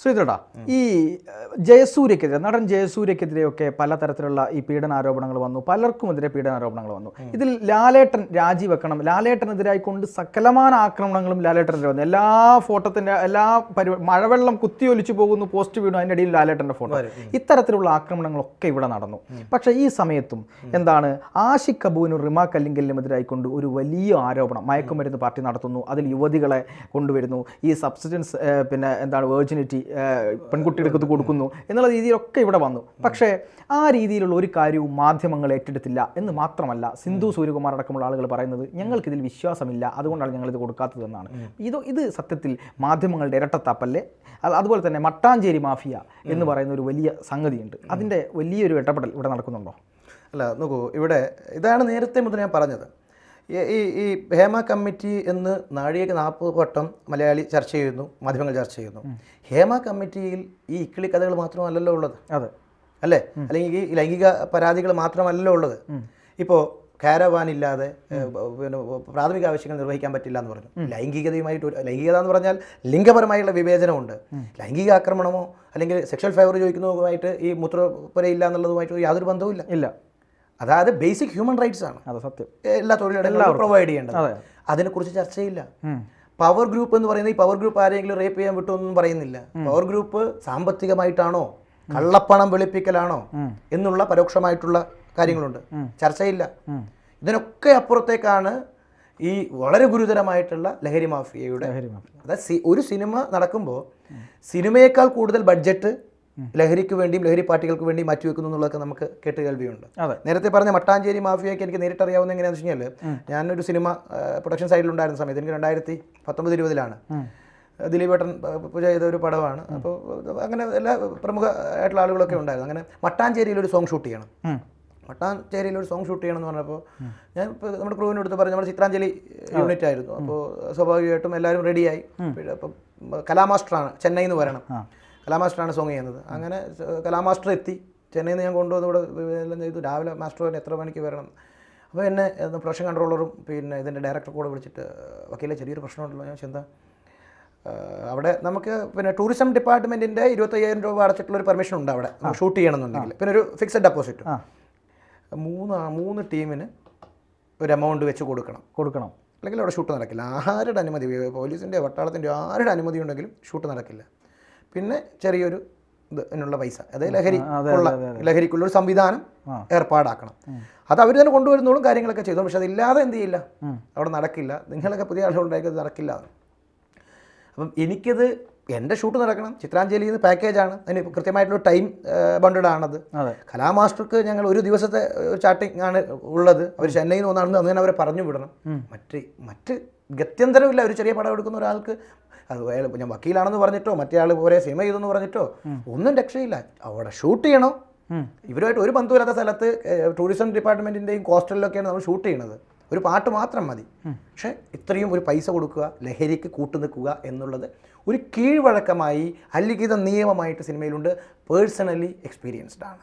ശ്രീധരടാ, ഈ ജയസൂര്യക്കെതിരെ, നടൻ ജയസൂര്യക്കെതിരെയൊക്കെ പലതരത്തിലുള്ള ഈ പീഡനാരോപണങ്ങൾ വന്നു, പലർക്കുമെതിരെ പീഡനാരോപണങ്ങൾ വന്നു. ഇതിൽ ലാലേട്ടൻ രാജിവെക്കണം, ലാലേട്ടനെതിരായി കൊണ്ട് സകലമാന ആക്രമണങ്ങളും ലാലേട്ടനെതിരെ വന്നു. എല്ലാ ഫോട്ടോത്തിൻ്റെ എല്ലാ മഴവെള്ളം കുത്തിയൊലിച്ചു പോകുന്നു, പോസ്റ്റ് വീണു, അതിൻ്റെ ഇടയിൽ ലാലേട്ടൻ്റെ ഫോട്ടോ. ഇത്തരത്തിലുള്ള ആക്രമണങ്ങളൊക്കെ ഇവിടെ നടന്നു. പക്ഷേ ഈ സമയത്തും എന്താണ്, ആഷിഖ് കപൂറിനും റിമ കല്ലിങ്കലിനുമെതിരായി കൊണ്ട് ഒരു വലിയ ആരോപണം, മയക്കുമരുന്ന് പാർട്ടി നടത്തുന്നു, അതിൽ യുവതികളെ കൊണ്ടുവരുന്നു, ഈ സബ്സിഡൻസ് പിന്നെ എന്താണ് വെർജിനിറ്റി പെൺകുട്ടികൾക്ക് കൊടുക്കുന്നു എന്നുള്ള രീതിയിലൊക്കെ ഇവിടെ വന്നു. പക്ഷേ ആ രീതിയിലുള്ള ഒരു കാര്യവും മാധ്യമങ്ങൾ ഏറ്റെടുത്തില്ല എന്ന് മാത്രമല്ല, സിന്ധു സൂര്യകുമാർ അടക്കമുള്ള ആളുകൾ പറയുന്നത് ഞങ്ങൾക്കിതിൽ വിശ്വാസമില്ല, അതുകൊണ്ടാണ് ഞങ്ങളിത് കൊടുക്കാത്തതെന്നാണ്. ഇത് സത്യത്തിൽ മാധ്യമങ്ങളുടെ ഇരട്ടത്താപ്പല്ലേ? അതുപോലെ തന്നെ മട്ടാഞ്ചേരി മാഫിയ എന്ന് പറയുന്ന ഒരു വലിയ സംഗതിയുണ്ട്, അതിൻ്റെ വലിയൊരു ഇടപെടൽ ഇവിടെ നടക്കുന്നുണ്ടോ? അല്ല, നോക്കൂ, ഇവിടെ ഇതാണ് നേരത്തെ മുതൽ ഞാൻ പറഞ്ഞത്. ഈ ഹേമ കമ്മിറ്റി എന്ന് നാഴികയ്ക്ക് 40 വട്ടം മലയാളി ചർച്ച ചെയ്യുന്നു, മാധ്യമങ്ങൾ ചർച്ച ചെയ്യുന്നു. ഹേമ കമ്മിറ്റിയിൽ ഈ ഇക്കിളി കഥകൾ മാത്രമല്ലല്ലോ ഉള്ളത്, അതെ അല്ലേ? അല്ലെങ്കിൽ ഈ ലൈംഗിക പരാതികൾ മാത്രമല്ലല്ലോ ഉള്ളത്. ഇപ്പോൾ കാരവാൻ ഇല്ലാതെ പിന്നെ പ്രാഥമിക ആവശ്യങ്ങൾ നിർവഹിക്കാൻ പറ്റില്ല എന്ന് പറഞ്ഞു. ലൈംഗികതയുമായിട്ട് ലൈംഗികത എന്ന് പറഞ്ഞാൽ ലിംഗപരമായുള്ള വിവേചനമുണ്ട്. ലൈംഗിക ആക്രമണമോ അല്ലെങ്കിൽ സെക്ഷൽ ഫേവർ ചോദിക്കുന്നതുമായിട്ട് ഈ മൂത്രപ്പുരയില്ല എന്നുള്ളതുമായിട്ട് യാതൊരു ബന്ധവും ഇല്ല. അതായത് ബേസിക് ഹ്യൂമൻ റൈറ്റ്സ് ആണ്, അത് സത്യം, എല്ലാ തൊഴിലിടങ്ങളിലും പ്രൊവൈഡ് ചെയ്യേണ്ടത്. അതിനെക്കുറിച്ച് ചർച്ചയില്ല. പവർ ഗ്രൂപ്പ് എന്ന് പറയുന്നത്, ഈ പവർ ഗ്രൂപ്പ് ആരെങ്കിലും റേപ്പ് ചെയ്യാൻ വിട്ടൊന്നും പറയുന്നില്ല. പവർ ഗ്രൂപ്പ് സാമ്പത്തികമായിട്ടാണോ, കള്ളപ്പണം വെളുപ്പിക്കലാണോ എന്നുള്ള പരോക്ഷമായിട്ടുള്ള കാര്യങ്ങളുണ്ട്, ചർച്ചയില്ല. ഇതിനൊക്കെ അപ്പുറത്തേക്കാണ് ഈ വളരെ ഗുരുതരമായിട്ടുള്ള ലഹരി മാഫിയയുടെ. അതായത് ഒരു സിനിമ നടക്കുമ്പോൾ സിനിമയേക്കാൾ കൂടുതൽ ബഡ്ജറ്റ് ലഹരിക്ക് വേണ്ടിയും ലഹരി പാർട്ടികൾക്ക് വേണ്ടി മാറ്റിവെക്കുന്നു എന്നുള്ളതൊക്കെ നമുക്ക് കേട്ട് കേൾവിയുണ്ട്. നേരത്തെ പറഞ്ഞ മട്ടാഞ്ചേരി മാഫിയയ്ക്ക് എനിക്ക് നേരിട്ട് അറിയാവുന്ന എങ്ങനെയാണെന്ന് വെച്ച് കഴിഞ്ഞാൽ, ഞാനൊരു സിനിമ പ്രൊഡക്ഷൻ സൈഡിലുണ്ടായിരുന്ന സമയത്ത്, എനിക്ക് 2019-20 ദിലീപേട്ടൻ ചെയ്ത ഒരു പടമാണ്. അപ്പോൾ അങ്ങനെ എല്ലാ പ്രമുഖ ആയിട്ടുള്ള ആളുകളൊക്കെ ഉണ്ടായിരുന്നു. അങ്ങനെ മട്ടാഞ്ചേരിയിലൊരു സോങ് ഷൂട്ട് ചെയ്യണം, മട്ടാഞ്ചേരിയിലൊരു സോങ് ഷൂട്ട് ചെയ്യണം എന്ന് പറഞ്ഞപ്പോൾ ഞാൻ നമ്മുടെ ക്രൂവിൻ്റെ അടുത്ത് പറഞ്ഞു, നമ്മുടെ ചിത്രാഞ്ജലി യൂണിറ്റ് ആയിരുന്നു. അപ്പോൾ സ്വാഭാവികമായിട്ടും എല്ലാവരും റെഡിയായി. അപ്പം കലാമാസ്റ്ററാണ്, ചെന്നൈയിൽ നിന്ന് വരണം, കലാമാസ്റ്ററാണ് സോങ് ചെയ്യുന്നത്. അങ്ങനെ കലാമാസ്റ്റർ എത്തി, ചെന്നൈയിൽ നിന്ന് ഞാൻ കൊണ്ടുവന്ന് ഇവിടെ എല്ലാം ചെയ്തു. രാവിലെ മാസ്റ്റർ തന്നെ എത്ര മണിക്ക് വരണം. അപ്പോൾ എന്നെ പ്രൊഡക്ഷൻ കൺട്രോളറും പിന്നെ ഇതിൻ്റെ ഡയറക്ടർ കൂടെ വിളിച്ചിട്ട്, വക്കീലെ ചെറിയൊരു പ്രശ്നമുണ്ടല്ലോ. ഞാൻ എന്താ, അവിടെ നമുക്ക് പിന്നെ ടൂറിസം ഡിപ്പാർട്ട്മെൻറ്റിൻ്റെ 25,000 രൂപ അടച്ചിട്ടുള്ളൊരു പെർമിഷൻ ഉണ്ട് അവിടെ ഷൂട്ട് ചെയ്യണമെന്നുണ്ടെങ്കിൽ, പിന്നെ ഒരു ഫിക്സഡ് ഡെപ്പോസിറ്റ്. 3 ടീമിന് ഒരു എമൗണ്ട് വെച്ച് കൊടുക്കണം, അല്ലെങ്കിൽ അവിടെ ഷൂട്ട് നടക്കില്ല. ആരുടെ അനുമതി, പോലീസിൻ്റെ പട്ടാളത്തിൻ്റെ ആരുടെ അനുമതി ഉണ്ടെങ്കിലും ഷൂട്ട് നടക്കില്ല. പിന്നെ ചെറിയൊരു ഇതിനുള്ള പൈസ, അതായത് ലഹരിക്കുള്ളൊരു സംവിധാനം ഏർപ്പാടാക്കണം. അത് അവർ തന്നെ കൊണ്ടുവരുന്നോളും, കാര്യങ്ങളൊക്കെ ചെയ്തോളും. പക്ഷെ അതില്ലാതെ എന്ത് ചെയ്യില്ല, അവിടെ നടക്കില്ല. നിങ്ങളൊക്കെ പുതിയ ആളുകളുണ്ടായത് നടക്കില്ല. അപ്പം എനിക്കത് എൻ്റെ ഷൂട്ട് നടക്കണം, ചിത്രാഞ്ജലിയിൽ നിന്ന് പാക്കേജാണ്, അതിന് കൃത്യമായിട്ടുള്ള ടൈം ബൗണ്ടഡ് ആണത്. കലാമാസ്റ്റർക്ക് ഞങ്ങൾ ഒരു ദിവസത്തെ ചാട്ടിങ് ആണ് ഉള്ളത്. അവർ ചെന്നൈയിൽ നിന്ന് വന്നാണെന്ന് അന്ന് തന്നെ അവരെ പറഞ്ഞു വിടണം. മറ്റ് ഗത്യന്തരമില്ല. ഒരു ചെറിയ പടം എടുക്കുന്ന ഒരാൾക്ക് അത് ഞാൻ വക്കീലാണെന്ന് പറഞ്ഞിട്ടോ മറ്റേ ആൾ ഒരേ സിനിമ ചെയ്തെന്ന് പറഞ്ഞിട്ടോ ഒന്നും രക്ഷയില്ല. അവിടെ ഷൂട്ട് ചെയ്യണോ, ഇവരുമായിട്ട് ഒരു ബന്ധമില്ലാത്ത സ്ഥലത്ത് ടൂറിസം ഡിപ്പാർട്ട്മെൻറ്റിൻ്റെയും കോസ്റ്റലിലൊക്കെയാണ് നമ്മൾ ഷൂട്ട് ചെയ്യണത്. ഒരു പാട്ട് മാത്രം മതി. പക്ഷേ ഇത്രയും ഒരു പൈസ കൊടുക്കുക, ലഹരിക്ക് കൂട്ടുനിൽക്കുക എന്നുള്ളത് ഒരു കീഴ്വഴക്കമായി അലിഖിത നിയമമായിട്ട് സിനിമയിലുണ്ട്. പേഴ്സണലി എക്സ്പീരിയൻസ്ഡ് ആണ്.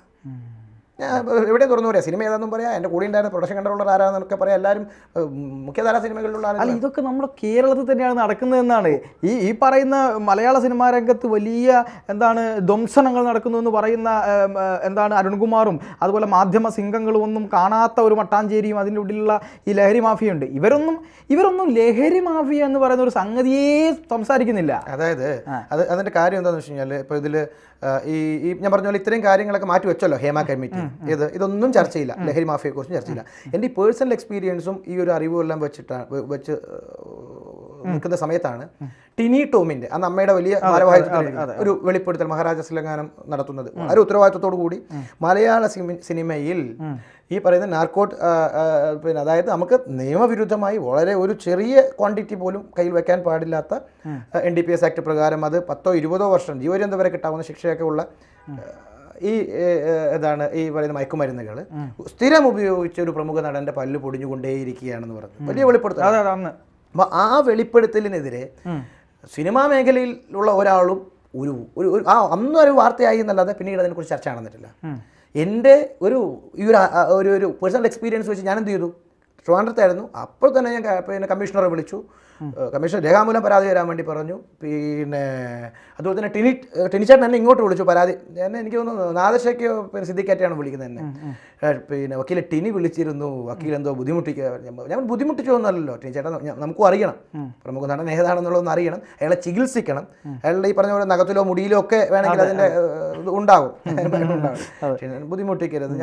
ഞാൻ എവിടെ തുറന്നു പറയാം, സിനിമ ഏതാണെന്നും പറയാം, എൻ്റെ കൂടെ ഉണ്ടായിരുന്ന പ്രൊഡക്ഷൻ കൺട്രോളർ ആരാന്നൊക്കെ പറയാം, എല്ലാവരും മുഖ്യധാര സിനിമകളിലുള്ള ആളുകൾ. ഇതൊക്കെ നമ്മുടെ കേരളത്തിൽ തന്നെയാണ് നടക്കുന്നതെന്നാണ്. ഈ പറയുന്ന മലയാള സിനിമാ രംഗത്ത് വലിയ ധ്വംസനങ്ങൾ നടക്കുന്നു എന്ന് പറയുന്ന അരുൺകുമാറും അതുപോലെ മാധ്യമ സിംഗങ്ങളും ഒന്നും കാണാത്ത ഒരു മട്ടാഞ്ചേരിയും അതിൻ്റെ ഉള്ളിലുള്ള ഈ ലഹരി മാഫിയുണ്ട്. ഇവരൊന്നും ലഹരി മാഫിയ എന്ന് പറയുന്ന ഒരു സംഗതിയെ സംസാരിക്കുന്നില്ല. അതായത് അതിൻ്റെ കാര്യം എന്താണെന്ന് വെച്ച് കഴിഞ്ഞാൽ, ഇപ്പോൾ ഇതിൽ ഈ ഞാൻ പറഞ്ഞ പോലെ ഇത്രയും കാര്യങ്ങളൊക്കെ മാറ്റി വെച്ചല്ലോ ഹേമ കമ്മിറ്റി. ഇതൊന്നും ചർച്ചയില്ല, ലഹരി മാഫിയെക്കുറിച്ചും ചർച്ചയില്ല. എൻ്റെ ഈ പേഴ്സണൽ എക്സ്പീരിയൻസും ഈ ഒരു അറിവും എല്ലാം വെച്ച് നിൽക്കുന്ന സമയത്താണ് ടിനി ടോമിൻ്റെ, അന്ന് അമ്മയുടെ വലിയ ഭാരവാഹിത്വത്തിൽ ഒരു വെളിപ്പെടുത്തൽ മഹാരാജാസിലങ്ങാനം നടത്തുന്നത്. ഒരു ഉത്തരവാദിത്വത്തോടു കൂടി മലയാള സിനിമയിൽ ഈ പറയുന്ന നാർക്കോട്ട് പിന്നെ അതായത് നമുക്ക് നിയമവിരുദ്ധമായി വളരെ ഒരു ചെറിയ ക്വാണ്ടിറ്റി പോലും കയ്യിൽ വെക്കാൻ പാടില്ലാത്ത NDPS ആക്ട് പ്രകാരം അത് 10-20 വർഷം ജീവപര്യന്തം വരെ കിട്ടാവുന്ന ശിക്ഷയൊക്കെ ഉള്ള ഈ ഈ പറയുന്ന മയക്കുമരുന്നുകൾ സ്ഥിരം ഉപയോഗിച്ച ഒരു പ്രമുഖ നടൻ്റെ പല്ല് പൊടിഞ്ഞുകൊണ്ടേയിരിക്കുകയാണെന്ന് പറഞ്ഞു വലിയ വെളിപ്പെടുത്തൽ. അപ്പോൾ ആ വെളിപ്പെടുത്തലിനെതിരെ സിനിമാ മേഖലയിൽ ഉള്ള ഒരാളും അന്നും ഒരു വാർത്തയായി എന്നല്ലാതെ പിന്നീട് അതിനെക്കുറിച്ച് ചർച്ച നടന്നിട്ടില്ല. എൻ്റെ ഒരു പേഴ്സണൽ എക്സ്പീരിയൻസ് വെച്ച് ഞാൻ എന്ത് ചെയ്തു, ട്രിവാൻഡ്രത്തായിരുന്നു. അപ്പോൾ തന്നെ ഞാൻ പിന്നെ കമ്മീഷണറെ വിളിച്ചു. കമ്മീഷണർ രേഖാമൂലം പരാതി തരാൻ വേണ്ടി പറഞ്ഞു. പിന്നെ അതുപോലെ തന്നെ ടിനിച്ചേട്ടൻ എന്നെ ഇങ്ങോട്ട് വിളിച്ചു പരാതി. എനിക്ക് തോന്നുന്നു നാദശയ്ക്കോ പിന്നെ സിദ്ദിഖാറ്റയാണ് വിളിക്കുന്നത് എന്നെ. പിന്നെ വക്കീൽ ടിനി വിളിച്ചിരുന്നു, വക്കീൽ എന്തോ ബുദ്ധിമുട്ടിക്കുക. ഞാൻ ബുദ്ധിമുട്ടിച്ചോന്നല്ലോ, ടിനിച്ചേട്ടൻ നമുക്കും അറിയണം, പ്രമുഖ നടൻ ഏതാണെന്നുള്ളതൊന്നും അറിയണം, അയാളെ ചികിത്സിക്കണം, അയാളുടെ ഈ പറഞ്ഞ പോലെ നഖത്തിലോ മുടിയിലോ ഒക്കെ വേണമെങ്കിൽ അതിൻ്റെ ഉണ്ടാവും. ബുദ്ധിമുട്ടിക്കരുത്,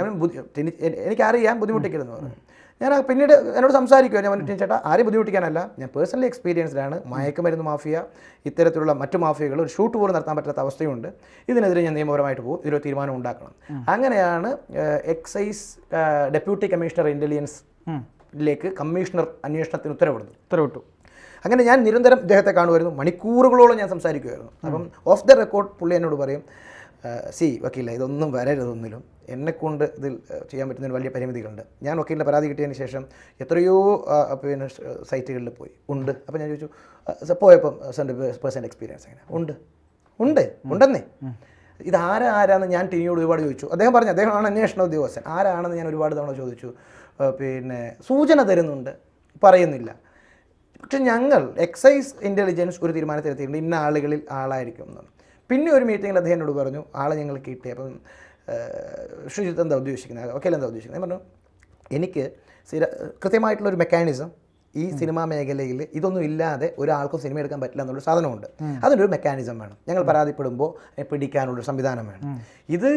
എനിക്കറിയാം ബുദ്ധിമുട്ടിക്കരുതെന്ന് പറഞ്ഞു. ഞാൻ പിന്നീട് എന്നോട് സംസാരിക്കുമോ, ഞാൻ പറഞ്ഞു ചേട്ടാ ആരെയും ബുദ്ധിമുട്ടിക്കാനല്ല, ഞാൻ പേഴ്സണലി എക്സ്പീരിയൻസ്ഡാണ്. മയക്കുമരുന്ന് മാഫിയ, ഇത്തരത്തിലുള്ള മറ്റു മാഫിയകൾ ഒരു ഷൂട്ട് പോലും നടത്താൻ പറ്റാത്ത അവസ്ഥയുണ്ട്. ഇതിനെതിരെ ഞാൻ നിയമപരമായിട്ട് പോകും, ഇതിലൊരു തീരുമാനം ഉണ്ടാക്കണം. അങ്ങനെയാണ് എക്സൈസ് ഡെപ്യൂട്ടി കമ്മീഷണർ ഇൻ്റലിജൻസിലേക്ക് കമ്മീഷണർ അന്വേഷണത്തിന് ഉത്തരവിട്ടു. അങ്ങനെ ഞാൻ നിരന്തരം ഇദ്ദേഹത്തെ കാണുമായിരുന്നു, മണിക്കൂറുകളോളം ഞാൻ സംസാരിക്കുമായിരുന്നു. അപ്പം ഓഫ് ദ റെക്കോർഡ് പുള്ളി എന്നോട് പറയും, വക്കീല ഇതൊന്നും വരരുതൊന്നിലും, എന്നെക്കൊണ്ട് ഇതിൽ ചെയ്യാൻ പറ്റുന്നതിന് വലിയ പരിമിതികളുണ്ട്. ഞാൻ വക്കീലിൻ്റെ പരാതി കിട്ടിയതിന് ശേഷം എത്രയോ പിന്നെ സൈറ്റുകളിൽ പോയി ഉണ്ട്. അപ്പോൾ ഞാൻ ചോദിച്ചു പോയപ്പം പേഴ്സണൽ എക്സ്പീരിയൻസ് എങ്ങനെ ഉണ്ടെന്നേ. ഇതാരാന്ന് ഞാൻ ടിനിയോട് ഒരുപാട് ചോദിച്ചു. അദ്ദേഹം പറഞ്ഞു അദ്ദേഹമാണ് അന്വേഷണ ഉദ്യോഗസ്ഥൻ. ആരാണെന്ന് ഞാൻ ഒരുപാട് തവണ ചോദിച്ചു. പിന്നെ സൂചന തരുന്നുണ്ട്, പറയുന്നില്ല. പക്ഷെ ഞങ്ങൾ എക്സൈസ് ഇൻ്റലിജൻസ് ഒരു തീരുമാനത്തിലെത്തിയിട്ടുണ്ട്, ഇന്ന ആളുകളിൽ ആളായിരിക്കും എന്നാണ്. പിന്നെ ഒരു മീറ്റിങ്ങിൽ അദ്ദേഹം എന്നോട് പറഞ്ഞു ആളെ ഞങ്ങൾ കിട്ടി. അപ്പം ശ്രീജിത്ത് എന്താ ഉദ്ദേശിക്കുന്നത്, വക്കീൽ എന്താ ഉദ്ദേശിക്കുന്നത്? ഞാൻ പറഞ്ഞു എനിക്ക് കൃത്യമായിട്ടുള്ളൊരു മെക്കാനിസം ഈ സിനിമാ മേഖലയിൽ ഇതൊന്നും ഇല്ലാതെ ഒരാൾക്കും സിനിമ എടുക്കാൻ പറ്റില്ല എന്നുള്ളൊരു സാധനമുണ്ട്. അതിനൊരു മെക്കാനിസം വേണം. ഞങ്ങൾ പരാതിപ്പെടുമ്പോൾ പിടിക്കാനുള്ളൊരു സംവിധാനം വേണം. ഇത്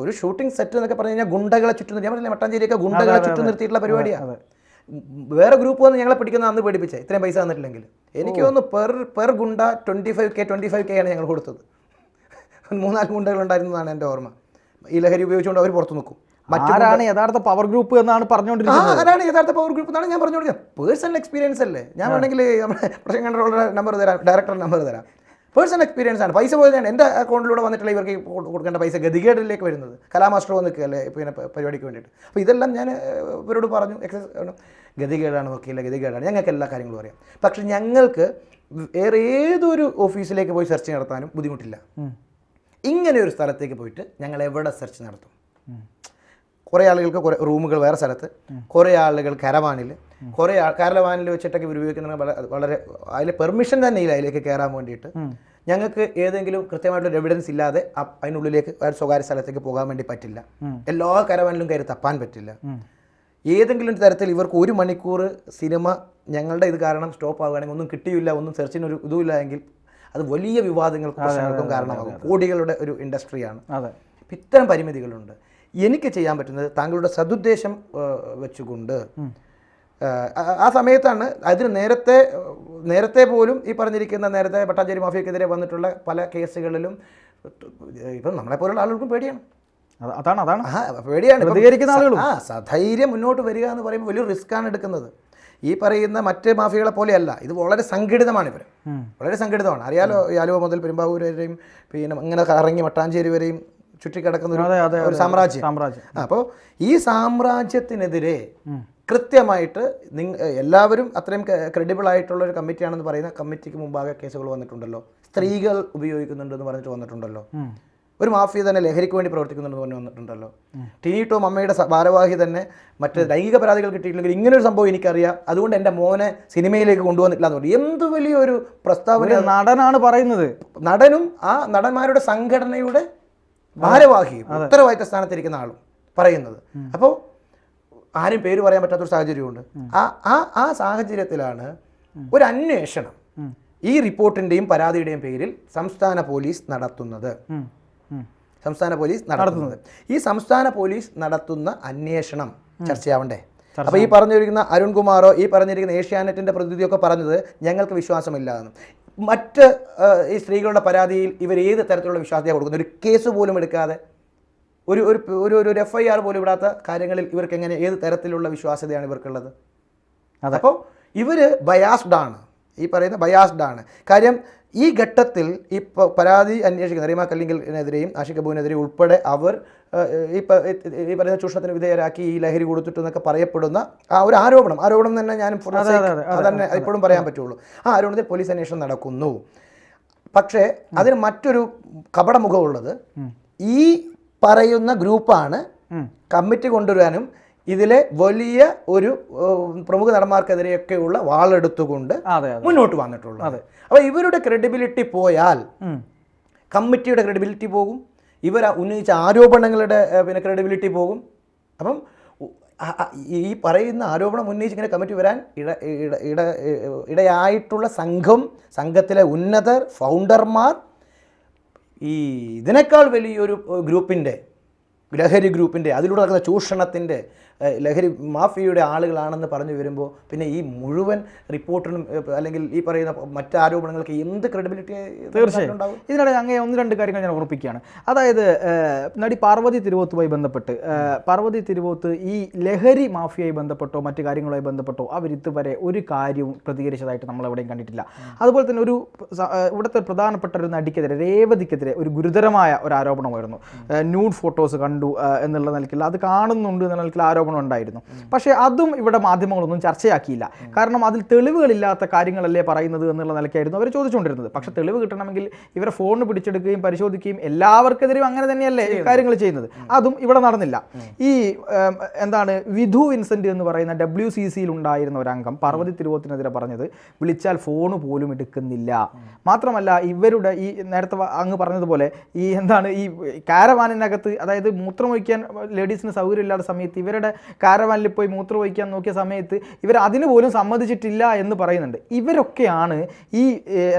ഒരു ഷൂട്ടിംഗ് സെറ്റ് എന്നൊക്കെ പറഞ്ഞു കഴിഞ്ഞാൽ ഗുണ്ടകളെ ചുറ്റും, ഞാൻ പറഞ്ഞില്ല മട്ടാഞ്ചേരിയൊക്കെ ഗുണ്ടകളെ ചുറ്റും നിർത്തിയിട്ടുള്ള പരിപാടിയാണ്. വേറെ ഗ്രൂപ്പ് വന്ന് ഞങ്ങളെ പിടിക്കുന്ന അന്ന് പേടിപ്പിച്ചേ, ഇത്രയും പൈസ തന്നിട്ടില്ലെങ്കിൽ. എനിക്ക് തോന്നുന്നു പെർ ഗുണ്ട 25K ആണ് ഞങ്ങൾ കൊടുത്തത്. 3-4 ഗുണ്ടകളുണ്ടായിരുന്നതാണ് എൻ്റെ ഓർമ്മ. ഈ ലഹരി ഉപയോഗിച്ചുകൊണ്ട് അവർ പുറത്തു നിൽക്കും. ആരാണ് യഥാർത്ഥ പവർ ഗ്രൂപ്പ് എന്നാണ് പറഞ്ഞുകൊണ്ടിരിക്കുന്നത്. ആരാണ് യഥാർത്ഥ പവർ ഗ്രൂപ്പ് എന്നാണ് ഞാൻ പറഞ്ഞുകൊണ്ടിരിക്കുന്നത്. പേഴ്സണൽ എക്സ്പീരിയൻസ് അല്ലേ. ഞാൻ വേണമെങ്കിൽ നമ്മുടെ പ്രൊഡക്ഷൻ കൺട്രോളറുടെ നമ്പർ തരാം, ഡയറക്ടറുടെ നമ്പർ തരാം. പേഴ്സണൽ എക്സ്പീരിയൻസ് ആണ്. പൈസ പോയത് എൻ്റെ അക്കൗണ്ടിലൂടെ വന്നിട്ടുള്ള ഇവർക്ക് കൊടുക്കേണ്ട പൈസ ഗതികേടിലേക്ക് വരുന്നത്. കലാമാസ്റ്റർ വന്ന് നിൽക്കുകയല്ലേ പിന്നെ പരിപാടിക്ക് വേണ്ടിയിട്ട്. അപ്പോൾ ഇതെല്ലാം ഞാൻ ഇവരോട് പറഞ്ഞു, ഗതികേടാണ് വക്കീല, ഗതികേടാണ്. ഞങ്ങൾക്ക് എല്ലാ കാര്യങ്ങളും അറിയാം. പക്ഷെ ഞങ്ങൾക്ക് വേറെ ഏതൊരു ഓഫീസിലേക്ക് പോയി സെർച്ച് നടത്താനും ബുദ്ധിമുട്ടില്ല. ഇങ്ങനെ ഒരു സ്ഥലത്തേക്ക് പോയിട്ട് ഞങ്ങൾ എവിടെ സെർച്ച് നടത്തും? കുറേ ആളുകൾക്ക് കുറേ റൂമുകൾ വേറെ സ്ഥലത്ത്, കുറേ ആളുകൾ കരവാനിൽ, കുറേ കരവാനിൽ വെച്ചിട്ടൊക്കെ ഇവർ ഉപയോഗിക്കുന്നത് വളരെ അതിൽ പെർമിഷൻ തന്നെ ഇല്ല അതിലേക്ക് കയറാൻ വേണ്ടിയിട്ട്. ഞങ്ങൾക്ക് ഏതെങ്കിലും കൃത്യമായിട്ടൊരു എവിഡൻസ് ഇല്ലാതെ അതിനുള്ളിലേക്ക് സ്വകാര്യ സ്ഥലത്തേക്ക് പോകാൻ വേണ്ടി പറ്റില്ല. എല്ലാ കരവാനിലും കയറി തപ്പാൻ പറ്റില്ല. ഏതെങ്കിലും തരത്തിൽ ഇവർക്ക് 1 മണിക്കൂർ സിനിമ ഞങ്ങളുടെ ഇത് കാരണം സ്റ്റോപ്പ് ആവുകയാണെങ്കിൽ ഒന്നും കിട്ടിയില്ല, ഒന്നും സെർച്ചിനൊരു ഇതുമില്ല എങ്കിൽ അത് വലിയ വിവാദങ്ങൾക്കും പ്രശ്നങ്ങൾക്കും കാരണമാകും. കോടികളുടെ ഒരു ഇൻഡസ്ട്രിയാണ്. ഇത്തരം പരിമിതികളുണ്ട്. എനിക്ക് ചെയ്യാൻ പറ്റുന്നത് താങ്കളുടെ സദുദ്ദേശം വെച്ചുകൊണ്ട് ആ സമയത്താണ് അതിന് നേരത്തെ പോലും ഈ പറഞ്ഞിരിക്കുന്ന നേരത്തെ മട്ടാഞ്ചേരി മാഫിയക്കെതിരെ വന്നിട്ടുള്ള പല കേസുകളിലും ഇപ്പം നമ്മളെപ്പോലുള്ള ആളുകൾക്കും പേടിയാണ്. പേടിയാണ് പ്രതികരിക്കുന്ന ആളുകളും സധൈര്യം മുന്നോട്ട് വരിക എന്ന് പറയുമ്പോൾ വലിയ റിസ്ക്കാണ് എടുക്കുന്നത്. ഈ പറയുന്ന മറ്റ് മാഫിയകളെ പോലെയല്ല, ഇത് വളരെ സംഘടിതമാണ്. ഇവർ വളരെ സംഘടിതമാണ്. അറിയാലോ, ആലുവ മുതൽ പെരുമ്പാവൂർ വരെയും പിന്നെ ഇങ്ങനെ കറങ്ങി മട്ടാഞ്ചേരി വരെയും ചുറ്റിക്കിടക്കുന്ന ഒരു സാമ്രാജ്യം. അപ്പോൾ ഈ സാമ്രാജ്യത്തിനെതിരെ കൃത്യമായിട്ട് എല്ലാവരും അത്രയും ക്രെഡിബിൾ ആയിട്ടുള്ള ഒരു കമ്മിറ്റിയാണെന്ന് പറയുന്ന കമ്മിറ്റിക്ക് മുമ്പാകെ കേസുകൾ വന്നിട്ടുണ്ടല്ലോ. സ്ത്രീകൾ ഉപയോഗിക്കുന്നുണ്ടെന്ന് പറഞ്ഞിട്ട് വന്നിട്ടുണ്ടല്ലോ. ഒരു മാഫിയ തന്നെ ലഹരിക്ക് വേണ്ടി പ്രവർത്തിക്കുന്നുണ്ടെന്ന് പറഞ്ഞ് വന്നിട്ടുണ്ടല്ലോ. ടിനി ടോം അമ്മയുടെ ഭാരവാഹി തന്നെ മറ്റ് ലൈംഗിക പരാതികൾ കിട്ടിയിട്ടില്ലെങ്കിൽ ഇങ്ങനൊരു സംഭവം എനിക്കറിയാം, അതുകൊണ്ട് എൻ്റെ മോനെ സിനിമയിലേക്ക് കൊണ്ടുവന്നിട്ടില്ല എന്ന് പറഞ്ഞു. എന്ത് വലിയൊരു പ്രസ്താവന നടനാണ് പറയുന്നത്. നടനും ആ നടന്മാരുടെ സംഘടനയുടെ ഭാരവാഹിയും ഉത്തരവാദിത്ത സ്ഥാനത്തിരിക്കുന്ന ആളും പറയുന്നത്. അപ്പോൾ ആരും പേര് പറയാൻ പറ്റാത്തൊരു സാഹചര്യമുണ്ട്. ആ സാഹചര്യത്തിലാണ് ഒരു അന്വേഷണം ഈ റിപ്പോർട്ടിൻ്റെയും പരാതിയുടെയും പേരിൽ സംസ്ഥാന പോലീസ് നടത്തുന്നത്. ഈ സംസ്ഥാന പോലീസ് നടത്തുന്ന അന്വേഷണം ചർച്ചയാവണ്ടേ? അപ്പോൾ ഈ പറഞ്ഞിരിക്കുന്ന അരുൺകുമാറോ ഈ പറഞ്ഞിരിക്കുന്ന ഏഷ്യാനെറ്റിൻ്റെ പ്രതിനിധിയൊക്കെ പറഞ്ഞത് ഞങ്ങൾക്ക് വിശ്വാസമില്ലാന്ന്. മറ്റ് ഈ സ്ത്രീകളുടെ പരാതിയിൽ ഇവർ ഏത് തരത്തിലുള്ള വിശ്വാസത്തെയാണ് കൊടുക്കുന്നത്? ഒരു കേസ് പോലും എടുക്കാതെ, ഒരു FIR പോലും ഇടാത്ത കാര്യങ്ങളിൽ ഇവർക്ക് എങ്ങനെ ഏത് തരത്തിലുള്ള വിശ്വാസ്യതയാണ് ഇവർക്കുള്ളത്? അപ്പോൾ ഇവർ ബയാസ്ഡ് ആണ്, ഈ പറയുന്ന ബയാസ്ഡ് ആണ്. കാര്യം ഈ ഘട്ടത്തിൽ ഈ പരാതി അന്വേഷിക്കുന്ന റീമ കല്ലിങ്കലിനെതിരെയും ആഷിഖ് അബുവിനെതിരെയും ഉൾപ്പെടെ അവർ ഈ പറയുന്ന ചൂഷണത്തിന് വിധേയരാക്കി ഈ ലഹരി കൊടുത്തിട്ടെന്നൊക്കെ പറയപ്പെടുന്ന ആ ഒരു ആരോപണം തന്നെ ഞാൻ അതന്നെ ഇപ്പോഴും പറയാൻ പറ്റുള്ളൂ. ആ ആരോപണത്തിൽ പോലീസ് അന്വേഷണം നടക്കുന്നു. പക്ഷേ അതിന് മറ്റൊരു കപടമുഖമുള്ളത്, ഈ പറയുന്ന ഗ്രൂപ്പാണ് കമ്മിറ്റി കൊണ്ടുവരാനും ഇതിലെ വലിയ ഒരു പ്രമുഖ നടന്മാർക്കെതിരെയൊക്കെയുള്ള വാളെടുത്തുകൊണ്ട് മുന്നോട്ട് വന്നിട്ടുള്ളത്. അപ്പോൾ ഇവരുടെ ക്രെഡിബിലിറ്റി പോയാൽ കമ്മിറ്റിയുടെ ക്രെഡിബിലിറ്റി പോകും, ഇവർ ഉന്നയിച്ച ആരോപണങ്ങളുടെ ക്രെഡിബിലിറ്റി പോകും. അപ്പം ഈ പറയുന്ന ആരോപണം ഉന്നയിച്ച് ഇങ്ങനെ കമ്മിറ്റി വരാൻ ഇടയായിട്ടുള്ള സംഘത്തിലെ ഉന്നതർ, ഫൗണ്ടർമാർ ഈ ഇതിനേക്കാൾ വലിയൊരു ഗ്രൂപ്പിൻ്റെ, ലഹരി ഗ്രൂപ്പിൻ്റെ, അതിലൂടെ നടക്കുന്ന ചൂഷണത്തിൻ്റെ, ലഹരി മാഫിയയുടെ ആളുകളാണെന്ന് പറഞ്ഞു വരുമ്പോൾ പിന്നെ ഈ മുഴുവൻ റിപ്പോർട്ടിനും അല്ലെങ്കിൽ ഈ പറയുന്ന മറ്റ് ആരോപണങ്ങൾക്ക് എന്ത് ക്രെഡിബിലിറ്റി തീർച്ചയായും ഉണ്ടാവും? ഇതിനിടെ അങ്ങനെ 1-2 കാര്യങ്ങൾ ഞാൻ ഓർമ്മിക്കുകയാണ്. അതായത് നടി പാർവതി തിരുവോത്തുമായി ബന്ധപ്പെട്ട് പാർവതി തിരുവോത്ത് ഈ ലഹരി മാഫിയയുമായി ബന്ധപ്പെട്ടോ മറ്റു കാര്യങ്ങളുമായി ബന്ധപ്പെട്ടോ അവരിതുവരെ ഒരു കാര്യവും പ്രതികരിച്ചതായിട്ട് നമ്മളെവിടെയും കണ്ടിട്ടില്ല. അതുപോലെ തന്നെ ഇവിടുത്തെ പ്രധാനപ്പെട്ട ഒരു നടിക്കെതിരെ, രേവതിക്കെതിരെ ഒരു ഗുരുതരമായ ഒരു ആരോപണമായിരുന്നു. ന്യൂഡ് ഫോട്ടോസ് കണ്ടു എന്നുള്ള നിലയ്ക്കുള്ള, അത് കാണുന്നുണ്ട് എന്നുള്ള നിലയ്ക്കുള്ള ആരോപണം ഉണ്ടായിരുന്നു. പക്ഷേ അതും ഇവിടെ മാധ്യമങ്ങളൊന്നും ചർച്ചയാക്കിയില്ല. കാരണം അതിൽ തെളിവുകളില്ലാത്ത കാര്യങ്ങളല്ലേ പറയുന്നത് എന്നുള്ള നിലയ്ക്കായിരുന്നു അവർ ചോദിച്ചുകൊണ്ടിരുന്നത്. പക്ഷേ തെളിവ് കിട്ടണമെങ്കിൽ ഇവരെ ഫോൺ പിടിച്ചെടുക്കുകയും പരിശോധിക്കുകയും എല്ലാവർക്കെതിരെയും അങ്ങനെ തന്നെയല്ലേ കാര്യങ്ങൾ ചെയ്യുന്നത്. അതും ഇവിടെ നടന്നില്ല. ഈ വിധു വിൻസെന്റ് എന്ന് പറയുന്ന WCCയിൽ ഉണ്ടായിരുന്ന ഒരു അംഗം പാർവതി തിരുവോത്തിനെതിരെ പറഞ്ഞത് വിളിച്ചാൽ ഫോൺ പോലും എടുക്കുന്നില്ല. മാത്രമല്ല ഇവരുടെ ഈ നേരത്തെ അങ്ങ് പറഞ്ഞതുപോലെ ഈ കാരവാനിനകത്ത്, അതായത് മൂത്രമൊഴിക്കാൻ ലേഡീസിന് സൗകര്യമില്ലാത്ത സമയത്ത് ഇവരുടെ കാരവാനിൽ പോയി മൂത്രമൊഴിക്കാൻ നോക്കിയ സമയത്ത് ഇവർ അതിന് പോലും സമ്മതിച്ചിട്ടില്ല എന്ന് പറയുന്നുണ്ട്. ഇവരൊക്കെയാണ് ഈ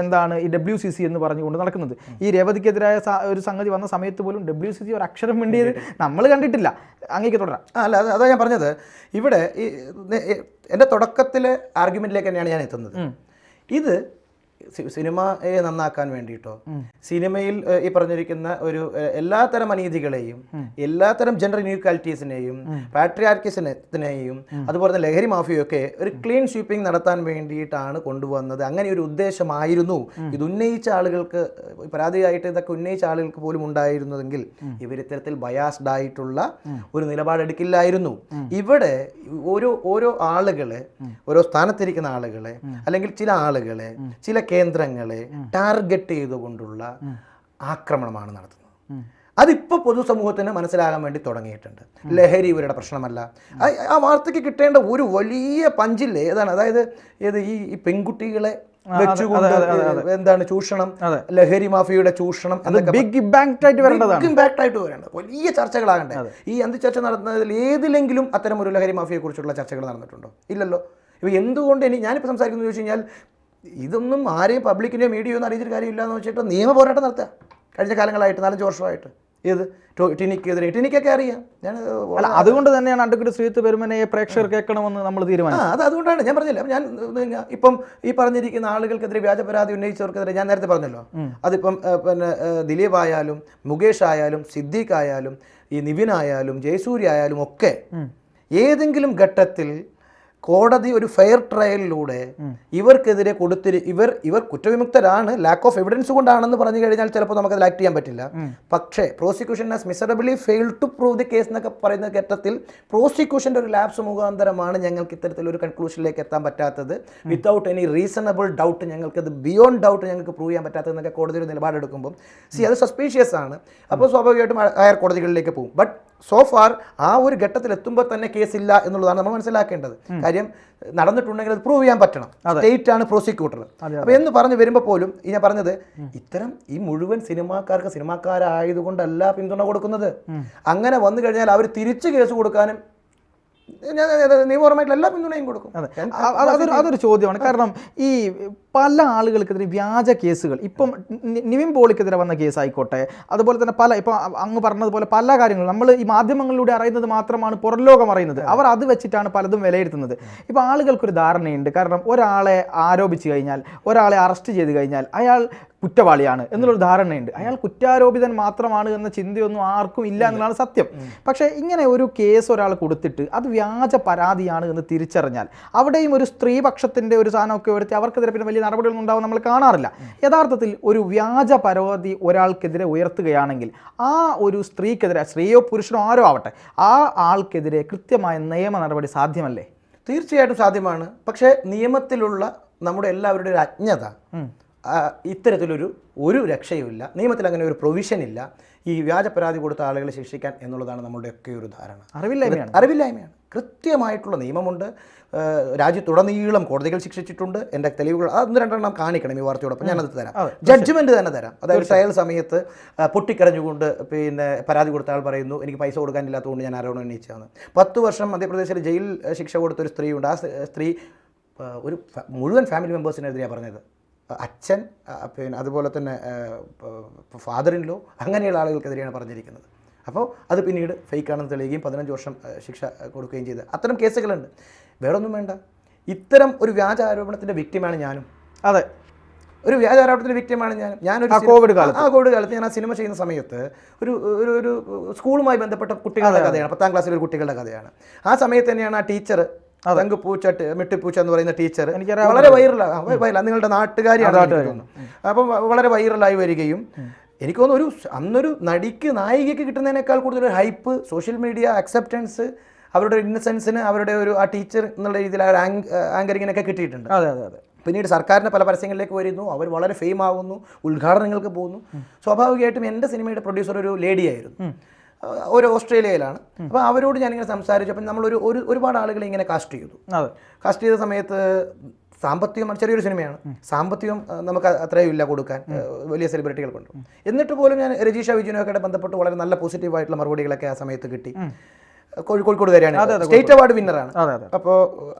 WCC എന്ന് പറഞ്ഞുകൊണ്ട് നടക്കുന്നത്. ഈ രേവതിക്കെതിരായ ഒരു സംഗതി വന്ന സമയത്ത് പോലും WCC ഒരു അക്ഷരം വേണ്ടിയത് നമ്മൾ കണ്ടിട്ടില്ല. അങ്ങേക്ക് തുടരാം. അല്ല, അതാ ഞാൻ പറഞ്ഞത്. ഇവിടെ എൻ്റെ തുടക്കത്തിലെ ആർഗ്യുമെന്റിലേക്ക് തന്നെയാണ് ഞാൻ എത്തുന്നത്. ഇത് സിനിമയെ നന്നാക്കാൻ വേണ്ടിയിട്ടോ, സിനിമയിൽ ഈ പറഞ്ഞിരിക്കുന്ന ഒരു എല്ലാത്തരം അനീതികളെയും, എല്ലാത്തരം ജെൻഡർ ഇനീക്വാലിറ്റീസിനെയും, പാട്രിയാർക്കിസത്തിനെയും, അതുപോലെ തന്നെ ലഹരി മാഫിയൊക്കെ ഒരു ക്ലീൻ സ്വീപ്പിംഗ് നടത്താൻ വേണ്ടിയിട്ടാണ് കൊണ്ടുവന്നത്. അങ്ങനെ ഒരു ഉദ്ദേശമായിരുന്നു ഇത് ഉന്നയിച്ച ആളുകൾക്ക്, പരാതിയായിട്ട് ഇതൊക്കെ ഉന്നയിച്ച ആളുകൾക്ക് പോലും ഉണ്ടായിരുന്നതെങ്കിൽ ഇവരിത്തരത്തിൽ ബയാസ്ഡ് ആയിട്ടുള്ള ഒരു നിലപാടെടുക്കില്ലായിരുന്നു. ഇവിടെ ഓരോ ആളുകളെ, ഓരോ സ്ഥാനത്തിരിക്കുന്ന ആളുകളെ, അല്ലെങ്കിൽ ചില ആളുകളെ, ചില കേന്ദ്രങ്ങളെ ടാർഗറ്റ് ചെയ്തുകൊണ്ടുള്ള ആക്രമണമാണ് നടത്തുന്നത്. അതിപ്പോൾ പൊതുസമൂഹത്തിന് മനസ്സിലാകാൻ വേണ്ടി തുടങ്ങിയിട്ടുണ്ട്. ലഹരി ഇവരുടെ പ്രശ്നമല്ല. ആ വാർത്തയ്ക്ക് കിട്ടേണ്ട ഒരു വലിയ പഞ്ചില്ലേ അതായത് ഈ പെൺകുട്ടികളെ വെച്ചുകൊണ്ട് ചൂഷണം, ലഹരി മാഫിയയുടെ ചൂഷണം, ബിഗ് ഇമ്പാക്ട് ആയിട്ട് വരേണ്ടത് വലിയ ചർച്ചകളാകണ്ടേ. ഈ ചർച്ച നടത്തുന്നതിൽ ഏതിലെങ്കിലും അത്തരം ഒരു ലഹരി മാഫിയെ കുറിച്ചുള്ള ചർച്ചകൾ നടന്നിട്ടുണ്ടോ? ഇല്ലല്ലോ. ഇപ്പോൾ എന്തുകൊണ്ട് ഞാനിപ്പോൾ സംസാരിക്കുന്നത് ചോദിച്ചു കഴിഞ്ഞാൽ ഇതൊന്നും ആരെയും പബ്ലിക്കിൻ്റെയോ മീഡിയയോ ഒന്നും അറിയിച്ചൊരു കാര്യമില്ല എന്ന് വെച്ചിട്ട് നിയമ പോരാട്ടം നടത്തുക. കഴിഞ്ഞ കാലങ്ങളായിട്ട് 4-5 വർഷമായിട്ട് ടിനിക്കൊക്കെ അറിയാം. അതുകൊണ്ട് തന്നെയാണ് അഡ്വക്കേറ്റ് ശ്രീജിത്ത് പെരുമനയെ പ്രേക്ഷകർ കേൾക്കണമെന്ന് നമ്മൾ തീരുമാനിച്ചത്. അതുകൊണ്ടാണ് ഞാൻ പറഞ്ഞില്ല. ഞാൻ ഇപ്പം ഈ പറഞ്ഞിരിക്കുന്ന ആളുകൾക്കെതിരെ വ്യാജ പരാതി ഉന്നയിച്ചവർക്കെതിരെ ഞാൻ നേരത്തെ പറഞ്ഞല്ലോ. അതിപ്പം ദിലീപ് ആയാലും, മുകേഷ് ആയാലും, സിദ്ദീഖ് ആയാലും, ഈ നിവിൻ ആയാലും, ജയസൂര്യ ആയാലും ഒക്കെ ഏതെങ്കിലും ഘട്ടത്തിൽ കോടതി ഒരു ഫെയർ ട്രയലിലൂടെ ഇവർക്കെതിരെ ഇവർ കുറ്റവിമുക്തരാണ്, ലാക്ക് ഓഫ് എവിഡൻസ് കൊണ്ടാണെന്ന് പറഞ്ഞു കഴിഞ്ഞാൽ ചിലപ്പോൾ നമുക്കത് ആക്ട് ചെയ്യാൻ പറ്റില്ല. പക്ഷേ prosecution has miserably failed to prove the case എന്നൊക്കെ പറയുന്ന ഘട്ടത്തിൽ പ്രോസിക്യൂഷൻ്റെ ഒരു ലാപ്സ് മുഖാന്തരമാണ് ഞങ്ങൾക്ക് ഇത്തരത്തിലൊരു കൺക്ലൂഷനിലേക്ക് എത്താൻ പറ്റാത്തത്. വിത്തൗട്ട് എനി റീസണബിൾ ഡൗട്ട് ഞങ്ങൾക്കത് ബിയോണ്ട് ഡൗട്ട് ഞങ്ങൾക്ക് പ്രൂവ് ചെയ്യാൻ പറ്റാത്തതെന്നൊക്കെ കോടതി ഒരു നിലപാടെടുക്കുമ്പോൾ അത് സസ്പീഷ്യസ് ആണ്. അപ്പോൾ സ്വാഭാവികമായിട്ടും ഹയർ കോടതികളിലേക്ക് പോകും. ബട്ട് സോ ഫാർ ആ ഒരു ഘട്ടത്തിൽ എത്തുമ്പോൾ തന്നെ കേസില്ല എന്നുള്ളതാണ് നമ്മൾ മനസ്സിലാക്കേണ്ടത്. കാര്യം നടന്നിട്ടുണ്ടെങ്കിൽ അത് പ്രൂവ് ചെയ്യാൻ പറ്റണം. സ്റ്റേറ്റ് ആണ് പ്രോസിക്യൂട്ടർ. അപ്പോൾ എന്ന് പറഞ്ഞു വരുമ്പോൾ പോലും ഞാൻ പറഞ്ഞത് ഇത്തരം ഈ മുഴുവൻ സിനിമാക്കാരായതുകൊണ്ടല്ല പിന്തുണ കൊടുക്കുന്നത്. അങ്ങനെ വന്നു കഴിഞ്ഞാൽ അവർ തിരിച്ച് കേസ് കൊടുക്കാനും നിയമപരമായിട്ടുള്ള എല്ലാ പിന്തുണയും കൊടുക്കും. അതൊരു ചോദ്യമാണ്. കാരണം ഈ പല ആളുകൾക്കെതിരെ വ്യാജ കേസുകൾ, ഇപ്പം നിവിൻ പോളിക്കെതിരെ വന്ന കേസ് ആയിക്കോട്ടെ, അതുപോലെ തന്നെ ഇപ്പം അങ്ങ് പറഞ്ഞതുപോലെ പല കാര്യങ്ങളും നമ്മൾ ഈ മാധ്യമങ്ങളിലൂടെ അറിയുന്നത് മാത്രമാണ് പുറംലോകം അറിയുന്നത്. അവർ അത് വെച്ചിട്ടാണ് പലതും വിലയിരുത്തുന്നത്. ഇപ്പോൾ ആളുകൾക്കൊരു ധാരണയുണ്ട്. കാരണം ഒരാളെ ആരോപിച്ചു കഴിഞ്ഞാൽ, ഒരാളെ അറസ്റ്റ് ചെയ്ത് കഴിഞ്ഞാൽ അയാൾ കുറ്റവാളിയാണ് എന്നുള്ളൊരു ധാരണയുണ്ട്. അയാൾ കുറ്റാരോപിതൻ മാത്രമാണ് എന്ന ചിന്തയൊന്നും ആർക്കും ഇല്ല എന്നുള്ളതാണ് സത്യം. പക്ഷേ ഇങ്ങനെ ഒരു കേസ് ഒരാൾ കൊടുത്തിട്ട് അത് വ്യാജ പരാതിയാണ് എന്ന് തിരിച്ചറിഞ്ഞാൽ അവിടെയും ഒരു സ്ത്രീപക്ഷത്തിൻ്റെ ഒരു സാധനമൊക്കെ വരുത്തി അവർക്കെതിരെ പിന്നെ വലിയ നടപടികളൊന്നും ഉണ്ടാവും നമ്മൾ കാണാറില്ല. യഥാർത്ഥത്തിൽ ഒരു വ്യാജ പരാതി ഒരാൾക്കെതിരെ ഉയർത്തുകയാണെങ്കിൽ ആ ഒരു സ്ത്രീക്കെതിരെ, സ്ത്രീയോ പുരുഷനോ ആരോ ആവട്ടെ, ആ ആൾക്കെതിരെ കൃത്യമായ നിയമ നടപടി സാധ്യമല്ലേ? തീർച്ചയായിട്ടും സാധ്യമാണ്. പക്ഷേ നിയമത്തിലുള്ള നമ്മുടെ എല്ലാവരുടെയും ഒരു അജ്ഞത ഇത്തരത്തിലൊരു രക്ഷയുമില്ല, നിയമത്തിൽ അങ്ങനെ ഒരു പ്രൊവിഷൻ ഇല്ല ഈ വ്യാജ പരാതി കൊടുത്ത ആളുകളെ ശിക്ഷിക്കാൻ എന്നുള്ളതാണ് നമ്മുടെയൊക്കെ ഒരു ധാരണ. അറിവില്ലായ്മയാണ്. കൃത്യമായിട്ടുള്ള നിയമമുണ്ട്. രാജ്യത്തുടനീളം കോടതികൾ ശിക്ഷിച്ചിട്ടുണ്ട്. എൻ്റെ തെളിവുകൾ അതൊന്ന് രണ്ടെണ്ണം കാണിക്കണം ഈ വാർത്തയോടൊപ്പം, ഞാനത് തരാം. ജഡ്ജ്മെൻറ്റ് തന്നെ തരാം. അതായത് ട്രയൽ സമയത്ത് പൊട്ടിക്കരഞ്ഞുകൊണ്ട് പരാതി കൊടുത്ത ആൾ പറയുന്നു എനിക്ക് പൈസ കൊടുക്കാനില്ലാത്തതുകൊണ്ട് ഞാൻ ആരോപണം ഉന്നയിച്ചതാണ്. 10 വർഷം മധ്യപ്രദേശിൽ ജയിൽ ശിക്ഷ കൊടുത്തൊരു സ്ത്രീയുണ്ട്. ആ സ്ത്രീ ഒരു മുഴുവൻ ഫാമിലി മെമ്പേഴ്സിനെതിരെയാണ് പറഞ്ഞത്. അച്ഛൻ, അതുപോലെ തന്നെ ഫാദറിൻലോ, അങ്ങനെയുള്ള ആളുകൾക്കെതിരെയാണ് പറഞ്ഞിരിക്കുന്നത്. അപ്പോൾ അത് പിന്നീട് ഫേക്കാണെന്ന് തെളിയുകയും 15 വർഷം ശിക്ഷ കൊടുക്കുകയും ചെയ്ത് അത്തരം കേസുകളുണ്ട്. വേറൊന്നും വേണ്ട. ഇത്തരം ഒരു വ്യാജ ആരോപണത്തിൻ്റെ വിക്ടിമാണ് ഞാനും. അതെ, ഒരു വ്യാജ ആരോപണത്തിൻ്റെ വിക്ടിമാണ് ഞാനൊരു കോവിഡ് കാലത്ത് ഞാൻ ആ സിനിമ ചെയ്യുന്ന സമയത്ത് ഒരു സ്കൂളുമായി ബന്ധപ്പെട്ട കുട്ടികളുടെ കഥയാണ്. 10ാം ക്ലാസ്സിലെ ഒരു കുട്ടികളുടെ കഥയാണ്. ആ സമയത്ത് തന്നെയാണ് ആ ടീച്ചർ മിട്ടിപ്പൂച്ച എന്ന് പറയുന്ന ടീച്ചർ വളരെ വൈറലാണ്. നിങ്ങളുടെ നാട്ടുകാരിയാണ്. അപ്പം വളരെ വൈറലായി വരികയും എനിക്ക് തോന്നുന്നു അന്നൊരു നടിക്ക്, നായികയ്ക്ക് കിട്ടുന്നതിനേക്കാൾ കൂടുതൽ ഒരു ഹൈപ്പ്, സോഷ്യൽ മീഡിയ അക്സെപ്റ്റൻസ്, അവരുടെ ഇന്നസെൻസിന്, അവരുടെ ആ ടീച്ചർ എന്നുള്ള രീതിയിൽ ആങ്കറിങ്ങിനൊക്കെ കിട്ടിയിട്ടുണ്ട്. പിന്നീട് സർക്കാരിൻ്റെ പല പരസ്യങ്ങളിലേക്ക് വരുന്നു, അവർ വളരെ ഫെയിം ആവുന്നു, ഉദ്ഘാടനങ്ങൾക്ക് പോകുന്നു. സ്വാഭാവികമായിട്ടും എൻ്റെ സിനിമയുടെ പ്രൊഡ്യൂസർ ഒരു ലേഡിയായിരുന്നു, ഒരു ഓസ്ട്രേലിയയിലാണ്. അപ്പോൾ അവരോട് ഞാനിങ്ങനെ സംസാരിച്ചു. അപ്പം നമ്മൾ ഒരുപാട് ആളുകളെ ഇങ്ങനെ കാസ്റ്റ് ചെയ്ത സമയത്ത് സാമ്പത്തികം, ചെറിയൊരു സിനിമയാണ്, സാമ്പത്തികം നമുക്ക് അത്രയും ഇല്ല കൊടുക്കാൻ വലിയ സെലിബ്രിറ്റികൾ കൊണ്ട്. എന്നിട്ട് പോലും ഞാൻ രജീഷ വിജയനൊക്കെ ബന്ധപ്പെട്ട് വളരെ നല്ല പോസിറ്റീവായിട്ടുള്ള മറുപടികളൊക്കെ ആ സമയത്ത് കിട്ടി. കോഴിക്കോടുകാരിയാണ്, സ്റ്റേറ്റ് അവാർഡ് വിന്നറാണ്. അപ്പോൾ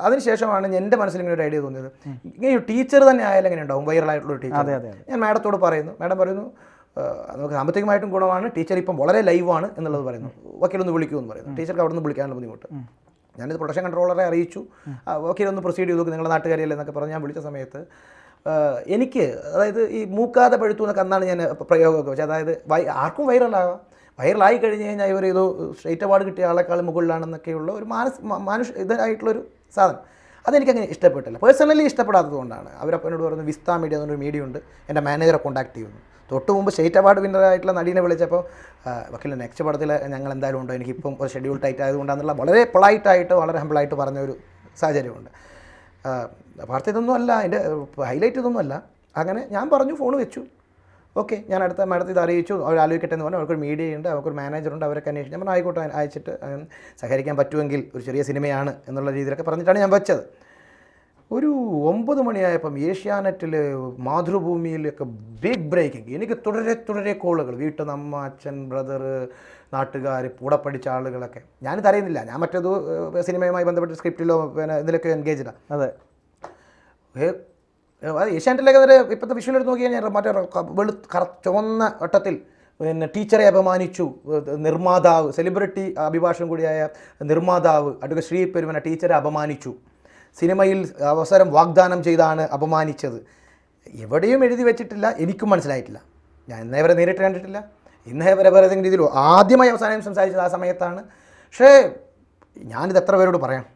അതിനുശേഷമാണ് എൻ്റെ മനസ്സിൽ ഇങ്ങനെ ഒരു ഐഡിയ തോന്നിയത്, ഇങ്ങനെ ഒരു ടീച്ചർ തന്നെ ആയാലും എങ്ങനെ ഉണ്ടാവും, വൈറലായിട്ടുള്ള ഒരു ടീച്ചർ. ഞാൻ മാഡത്തോട് പറയുന്നു, മാഡം പറയുന്നു നമുക്ക് സാമ്പത്തികമായിട്ടും ഗുണമാണ്, ടീച്ചർ ഇപ്പം വളരെ ലൈവാണ് എന്നുള്ളത് പറയുന്നു. വക്കീലൊന്ന് വിളിക്കുമെന്ന് പറയുന്നു. ടീച്ചർക്ക് അവിടെ നിന്ന് വിളിക്കാനുള്ള ബുദ്ധിമുട്ട്. ഞാനിത് പ്രൊഡക്ഷൻ കൺട്രോളറെ അറിയിച്ചു, വക്കീലൊന്ന് പ്രൊസീഡ് ചെയ്തു, നിങ്ങളുടെ നാട്ടുകാരിയല്ലേ എന്നൊക്കെ പറഞ്ഞ് ഞാൻ വിളിച്ച സമയത്ത് എനിക്ക്, അതായത് ഈ മൂക്കാതെ പഴുത്തു എന്നൊക്കെ അന്നാണ് ഞാൻ പ്രയോഗമൊക്കെ വെച്ചത്. അതായത് ആർക്കും വൈറലായി കഴിഞ്ഞ് കഴിഞ്ഞാൽ ഇവർ ഏതോ സ്റ്റേറ്റ് അവാർഡ് കിട്ടിയ ആളെക്കാൾ മുകളിലാണെന്നൊക്കെയുള്ള ഒരു ഇതായിട്ടുള്ളൊരു സാധനം. അതെനിക്കങ്ങനെ ഇഷ്ടപ്പെട്ടില്ല, പേഴ്സണലി ഇഷ്ടപ്പെടാത്തത് കൊണ്ടാണ്. അവരപ്പോൾ എന്നോട് പറഞ്ഞു വിസ്ത മീഡിയ എന്നൊരു മീഡിയ ഉണ്ട്, എൻ്റെ മാനേജറെ കോൺടാക്ട് ചെയ്യുന്നു. തൊട്ട് മുമ്പ് സ്റ്റേറ്റ് അവാർഡ് വിന്നറായിട്ടുള്ള നടീനെ വിളിച്ചപ്പോൾ വക്കീൽ നെക്സ്റ്റ് പടത്തിൽ ഞങ്ങൾ എന്തായാലും ഉണ്ടോ, എനിക്കിപ്പം ഒരു ഷെഡ്യൂൾ ടൈറ്റ് ആയതുകൊണ്ടാണെന്നുള്ള വളരെ പൊളൈറ്റായിട്ട്, വളരെ ഹമ്പിളായിട്ട് പറഞ്ഞൊരു സാഹചര്യമുണ്ട്. വാർത്ത ഇതൊന്നും അല്ല, അതിൻ്റെ ഹൈലൈറ്റ് ഇതൊന്നും അല്ല. അങ്ങനെ ഞാൻ പറഞ്ഞു, ഫോൺ വെച്ചു, ഓക്കെ ഞാൻ അടുത്ത മാഡത്തിൽ ഇത് അറിയിച്ചു, അവർ ആലോചിക്കട്ടെ എന്ന് പറഞ്ഞു. അവർക്കൊരു മീഡിയ ഉണ്ട്, അവർക്കൊരു മാനേജറുണ്ട്, അവരൊക്കെ അന്വേഷിച്ചു. ഞാൻ ആയിക്കോട്ടെ അയച്ചിട്ട് സഹകരിക്കാൻ പറ്റുമെങ്കിൽ, ഒരു ചെറിയ സിനിമയാണ് എന്നുള്ള രീതിയിലൊക്കെ പറഞ്ഞിട്ടാണ് ഞാൻ വെച്ചത്. ഒരു 9 മണിയായപ്പം ഏഷ്യാനെറ്റിൽ, മാതൃഭൂമിയിലൊക്കെ ബിഗ് ബ്രേക്കിംഗ്. എനിക്ക് തുടരെ കോളുകൾ, വീട്ടിൽ നിന്ന് അമ്മ, അച്ഛൻ, ബ്രദർ, നാട്ടുകാർ, കൂടെ പഠിച്ച ആളുകളൊക്കെ. ഞാനിത് അറിയുന്നില്ല, ഞാൻ മറ്റേത് സിനിമയുമായി ബന്ധപ്പെട്ട സ്ക്രിപ്റ്റിലോ ഇതിലൊക്കെ എൻഗേജ്ഡാണ്. അതെ, ഏഷ്യാനെറ്റിലേക്ക് വരെ ഇപ്പോഴത്തെ വിഷ്വൽ എടുത്ത് നോക്കി കഴിഞ്ഞാൽ മറ്റേ ചുവന്ന വട്ടത്തിൽ ടീച്ചറെ അപമാനിച്ചു, നിർമ്മാതാവ്, സെലിബ്രിറ്റി അഭിഭാഷകൻ കൂടിയായ നിർമ്മാതാവ് അഡ്വക്കേറ്റ് ശ്രീ പെരുമന ടീച്ചറെ അപമാനിച്ചു, സിനിമയിൽ അവസരം വാഗ്ദാനം ചെയ്താണ് അപമാനിച്ചത്. എവിടെയും എഴുതി വെച്ചിട്ടില്ല, എനിക്കും മനസ്സിലായിട്ടില്ല. ഞാൻ ഇന്നേ വരെ നേരിട്ട് കണ്ടിട്ടില്ല, ഇന്നേ വരെ വേറെ ഏതെങ്കിലും രീതിയിൽ ആദ്യമായി അവസാനം സംസാരിച്ചത് ആ സമയത്താണ്. പക്ഷേ ഞാനിത് എത്ര പേരോട് പറയാം,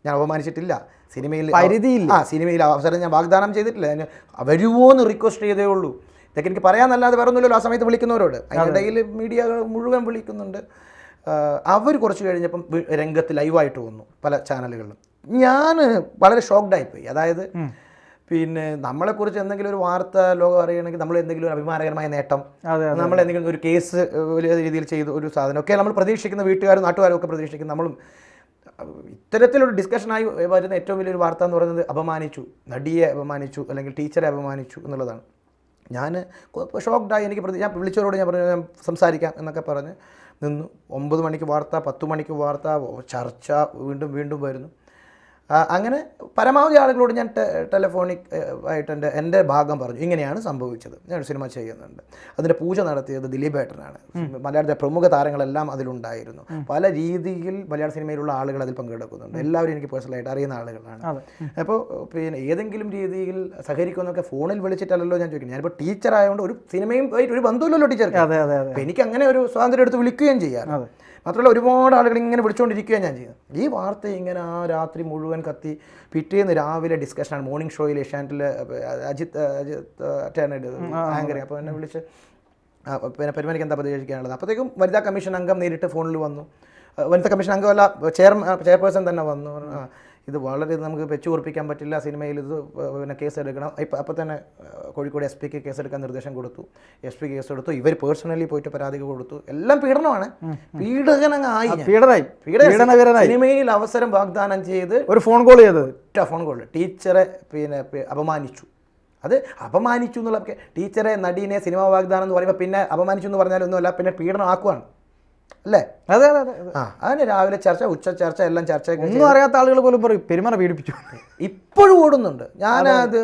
ഞാൻ അപമാനിച്ചിട്ടില്ല, സിനിമയിൽ പരിധിയില്ല, സിനിമയിൽ അവസരം ഞാൻ വാഗ്ദാനം ചെയ്തിട്ടില്ല, ഞാൻ വരുമോ എന്ന് റിക്വസ്റ്റ് ചെയ്തേ ഉള്ളൂ. ഇതൊക്കെ എനിക്ക് പറയാമെന്നല്ലാതെ വേറെ ഒന്നുമില്ലല്ലോ ആ സമയത്ത് വിളിക്കുന്നവരോട്. അതിനിടയിൽ മീഡിയകൾ മുഴുവൻ വിളിക്കുന്നുണ്ട്. അവർ കുറച്ച് കഴിഞ്ഞപ്പം രംഗത്ത് ലൈവായിട്ട് വന്നു പല ചാനലുകളിലും. ഞാൻ വളരെ ഷോക്ക്ഡായിപ്പോയി. അതായത് നമ്മളെക്കുറിച്ച് എന്തെങ്കിലും ഒരു വാർത്ത ലോകം അറിയണമെങ്കിൽ, നമ്മൾ എന്തെങ്കിലും ഒരു അഭിമാനകരമായ നേട്ടം, നമ്മൾ എന്തെങ്കിലും ഒരു കേസ് വലിയ രീതിയിൽ ചെയ്ത് ഒരു സാധനം ഒക്കെ നമ്മൾ പ്രതീക്ഷിക്കുന്ന, വീട്ടുകാരും നാട്ടുകാരും ഒക്കെ പ്രതീക്ഷിക്കുന്ന, നമ്മളും ഇത്തരത്തിലൊരു ഡിസ്കഷനായി വരുന്ന ഏറ്റവും വലിയൊരു വാർത്ത എന്ന് പറയുന്നത് അപമാനിച്ചു, നടിയെ അപമാനിച്ചു, അല്ലെങ്കിൽ ടീച്ചറെ അപമാനിച്ചു എന്നുള്ളതാണ്. ഞാൻ ഷോക്ക്ഡായി. ഞാൻ വിളിച്ചവരോട് ഞാൻ പറഞ്ഞു ഞാൻ സംസാരിക്കാം എന്നൊക്കെ പറഞ്ഞ് നിന്നു. 9 മണിക്ക് വാർത്ത, 10 മണിക്ക് വാർത്ത, ചർച്ച വീണ്ടും വരുന്നു. അങ്ങനെ പരമാവധി ആളുകളോട് ഞാൻ ടെലിഫോണിക് ആയിട്ട് എൻ്റെ ഭാഗം പറഞ്ഞു, ഇങ്ങനെയാണ് സംഭവിച്ചത്, ഞാനൊരു സിനിമ ചെയ്യുന്നുണ്ട്, അതിൻ്റെ പൂജ നടത്തിയത് ദിലീപേട്ടനാണ്, മലയാളത്തിലെ പ്രമുഖ താരങ്ങളെല്ലാം അതിലുണ്ടായിരുന്നു, പല രീതിയിൽ മലയാള സിനിമയിലുള്ള ആളുകൾ അതിൽ പങ്കെടുക്കുന്നുണ്ട്, എല്ലാവരും എനിക്ക് പേഴ്സണലായിട്ട് അറിയുന്ന ആളുകളാണ്. അപ്പോൾ ഏതെങ്കിലും രീതിയിൽ സഹകരിക്കുമെന്നൊക്കെ ഫോണിൽ വിളിച്ചിട്ടല്ലോ ഞാൻ ചോദിക്കുന്നത്. ഞാനിപ്പോൾ ടീച്ചർ ആയതുകൊണ്ട് ഒരു സിനിമയും ഒരു ബന്ധമില്ലല്ലോ ടീച്ചർക്ക്. അപ്പോൾ എനിക്ക് അങ്ങനെ ഒരു സ്വാതന്ത്ര്യം എടുത്ത് വിളിക്കുകയും ചെയ്യാം. മാത്രമല്ല ഒരുപാട് ആളുകൾ ഇങ്ങനെ വിളിച്ചുകൊണ്ടിരിക്കുകയാണ് ഞാൻ ചെയ്യുന്നത്. ഈ വാർത്ത ഇങ്ങനെ ആ രാത്രി മുഴുവൻ കത്തി. പിറ്റേന്ന് രാവിലെ ഡിസ്കഷനാണ് മോർണിംഗ് ഷോയിൽ ഏഷ്യാനെറ്റിൽ അജിത്ത് ആങ്കറിങ്. അപ്പോൾ എന്നെ വിളിച്ച് പെരുമനിക്ക് എന്താ പ്രതീക്ഷിക്കാനുള്ളത്. അപ്പോഴത്തേക്കും വനിതാ കമ്മീഷൻ അംഗം നേരിട്ട് ഫോണിൽ വന്നു. വനിതാ കമ്മീഷൻ അംഗമല്ല, ചെയർപേഴ്സൺ തന്നെ വന്നു. ഇത് വളരെ നമുക്ക് വെച്ച് ഉറപ്പിക്കാൻ പറ്റില്ല, സിനിമയിൽ ഇത് പിന്നെ കേസ് എടുക്കണം. അപ്പോൾ തന്നെ കോഴിക്കോട് SP കേസെടുക്കാൻ നിർദ്ദേശം കൊടുത്തു. SP കേസെടുത്തു. ഇവർ പേഴ്സണലി പോയിട്ട് പരാതി കൊടുത്തു. എല്ലാം പീഡനമാണ്. പീഡകനായി സിനിമയിൽ അവസരം വാഗ്ദാനം ചെയ്ത് ഒരു ഫോൺ കോൾ ചെയ്തത്, ഫോൺ കോൾ ടീച്ചറെ പിന്നെ അപമാനിച്ചു. അത് അപമാനിച്ചു എന്നുള്ള ടീച്ചറെ, നടീനെ, സിനിമാ വാഗ്ദാനം എന്ന് പറയുമ്പോൾ പിന്നെ അപമാനിച്ചു എന്ന് പറഞ്ഞാലൊന്നുമല്ല, പിന്നെ പീഡനം ആക്കുവാണ് അല്ലേ? അതെ അതെ അതെ. അതിന് രാവിലെ ചർച്ച, ഉച്ച ചർച്ച, എല്ലാം ചർച്ച. ഒന്നും അറിയാത്ത ആളുകൾ പോലും പറയും പെരുമാറ പീഡിപ്പിച്ചു. ഇപ്പോഴും ഓടുന്നുണ്ട്. ഞാൻ അത്